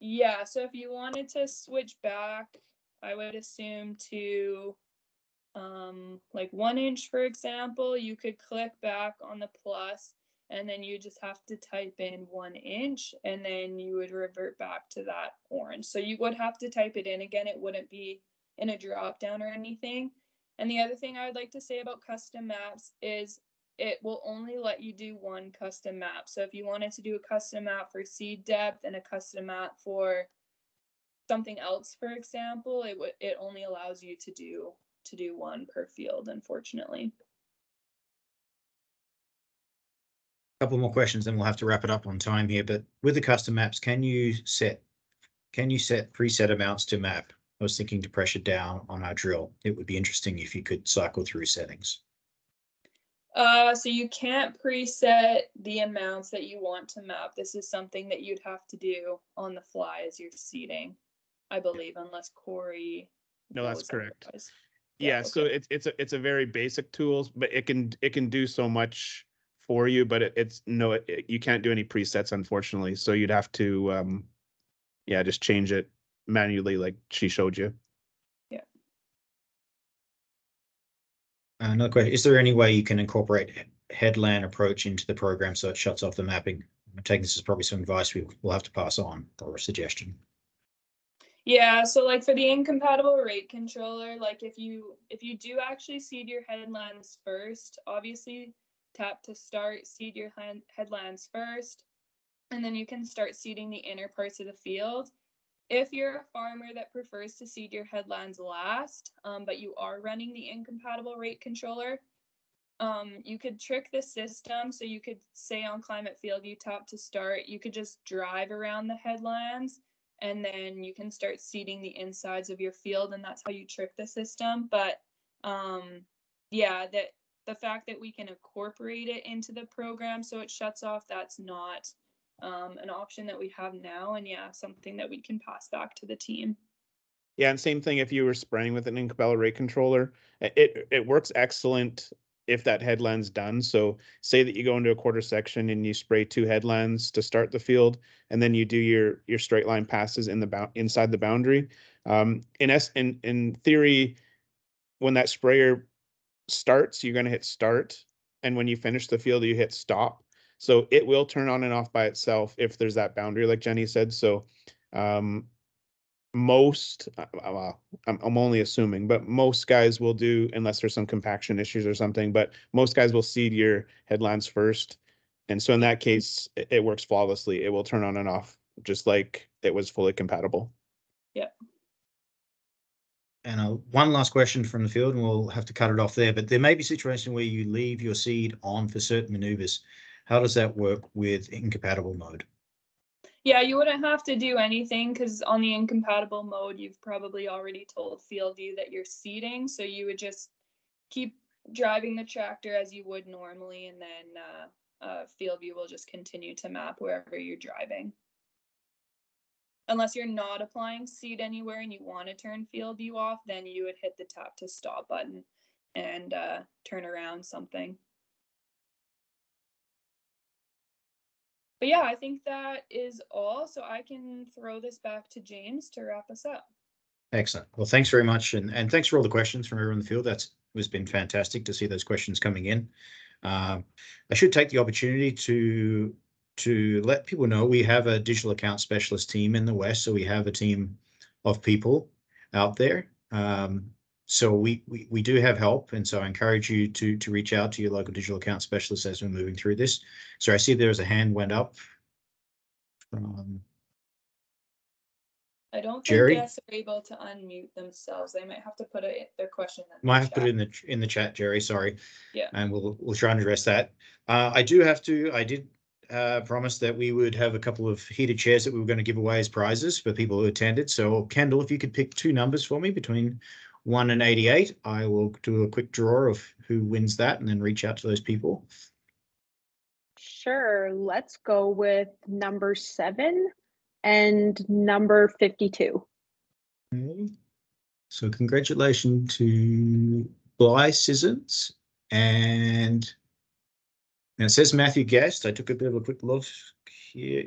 Yeah, so if you wanted to switch back, I would assume to like 1 inch, for example, you could click back on the plus, and then you just have to type in 1 inch, and then you would revert back to that orange. So you would have to type it in again. It wouldn't be in a drop down or anything. And the other thing I would like to say about custom maps is it will only let you do one custom map. So if you wanted to do a custom map for seed depth and a custom map for something else, for example, it only allows you to do one per field, unfortunately. Couple more questions, then we'll have to wrap it up on time here. But with the custom maps, can you set preset amounts to map? I was thinking to pressure down on our drill. It would be interesting if you could cycle through settings. So you can't preset the amounts that you want to map. This is something that you'd have to do on the fly as you're seeding, I believe, unless Corey No, that's knows correct. otherwise. Yeah, so okay. it's a very basic tools, but it can do so much for you, but you can't do any presets, unfortunately. So you'd have to yeah, just change it manually like she showed you. Yeah. Another question, is there any way you can incorporate headland approach into the program so it shuts off the mapping? I'm taking this as probably some advice we'll have to pass on, or a suggestion. Yeah, so like for the incompatible rate controller, like if you do actually seed your headlands first, obviously tap to start, seed your headlands first, and then you can start seeding the inner parts of the field. If you're a farmer that prefers to seed your headlands last, but you are running the incompatible rate controller, you could trick the system. So you could say on Climate FieldView tap to start, you could just drive around the headlands and then you can start seeding the insides of your field, and that's how you trick the system. But yeah, that the fact that we can incorporate it into the program so it shuts off, that's not an option that we have now, and yeah, something that we can pass back to the team. Yeah, and same thing if you were spraying with an incompatible rate controller. It works excellent if that headland's done. So say that you go into a quarter section and you spray 2 headlands to start the field, and then you do your straight line passes inside the boundary. In theory, when that sprayer starts, you're going to hit start, and when you finish the field, you hit stop. So it will turn on and off by itself if there's that boundary, like Jenny said. So most, well, I'm only assuming, but most guys will do, unless there's some compaction issues or something, but most guys will seed your headlands first. And so in that case, it works flawlessly. It will turn on and off just like it was fully compatible. Yeah. And one last question from the field, and we'll have to cut it off there, but there may be a situation where you leave your seed on for certain maneuvers. How does that work with incompatible mode? Yeah, you wouldn't have to do anything because on the incompatible mode, you've probably already told FieldView that you're seeding. So you would just keep driving the tractor as you would normally, and then FieldView will just continue to map wherever you're driving. Unless you're not applying seed anywhere and you want to turn FieldView off, then you would hit the tap to stop button and turn around something. But yeah, I think that is all. So I can throw this back to James to wrap us up. Excellent. Well, thanks very much. And thanks for all the questions from everyone in the field. It's been fantastic to see those questions coming in. I should take the opportunity to let people know we have a digital account specialist team in the West. So we have a team of people out there. So we do have help. And so I encourage you to reach out to your local digital account specialist as we're moving through this. So I see there's a hand went up from I don't think Jerry. guests are able to unmute themselves. They might have to put their question in Might have to put it in the chat, Jerry. Sorry. Yeah. And we'll try and address that. I did promise that we would have a couple of heated chairs that we were going to give away as prizes for people who attended. So Kendall, if you could pick 2 numbers for me between 1 and 88, I will do a quick draw of who wins that and then reach out to those people. Sure. Let's go with number 7 and number 52. Okay. So congratulations to Bly Sissons, and it says Matthew Guest. I took a bit of a quick look here.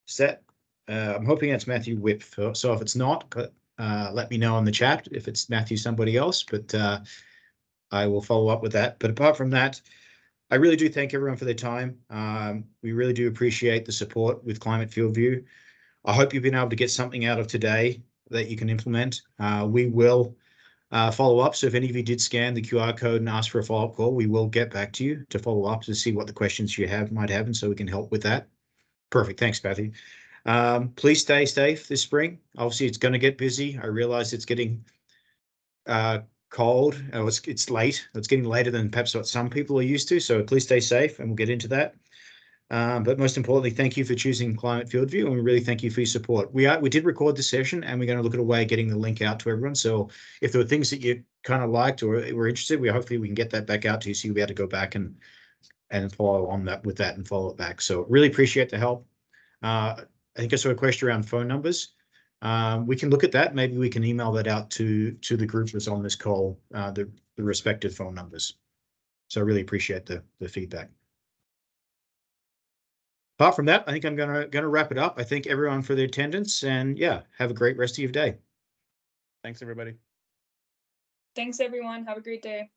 Is that? I'm hoping that's Matthew Whip. So if it's not, let me know in the chat if it's Matthew somebody else, but I will follow up with that. But apart from that, I really do thank everyone for their time. We really do appreciate the support with Climate FieldView. I hope you've been able to get something out of today that you can implement. We will follow up. So if any of you did scan the QR code and ask for a follow-up call, we will get back to you to follow up to see what the questions you might have, and so we can help with that. Perfect. Thanks, Matthew. Please stay safe this spring. Obviously, it's going to get busy. I realize it's getting cold. It's late. It's getting later than perhaps what some people are used to. So please stay safe, and we'll get into that. But most importantly, thank you for choosing Climate FieldView, and we really thank you for your support. We did record the session, and we're going to look at a way of getting the link out to everyone. So if there were things that you kind of liked or were interested, hopefully we can get that back out to you, so you'll be able to go back and follow on that with that and follow it back. So really appreciate the help. I think I saw a question around phone numbers. We can look at that. Maybe we can email that out to the group that's on this call, the respective phone numbers. So I really appreciate the feedback. Apart from that, I think I'm gonna wrap it up. I thank everyone for their attendance, and yeah, have a great rest of your day. Thanks, everybody. Thanks, everyone. Have a great day.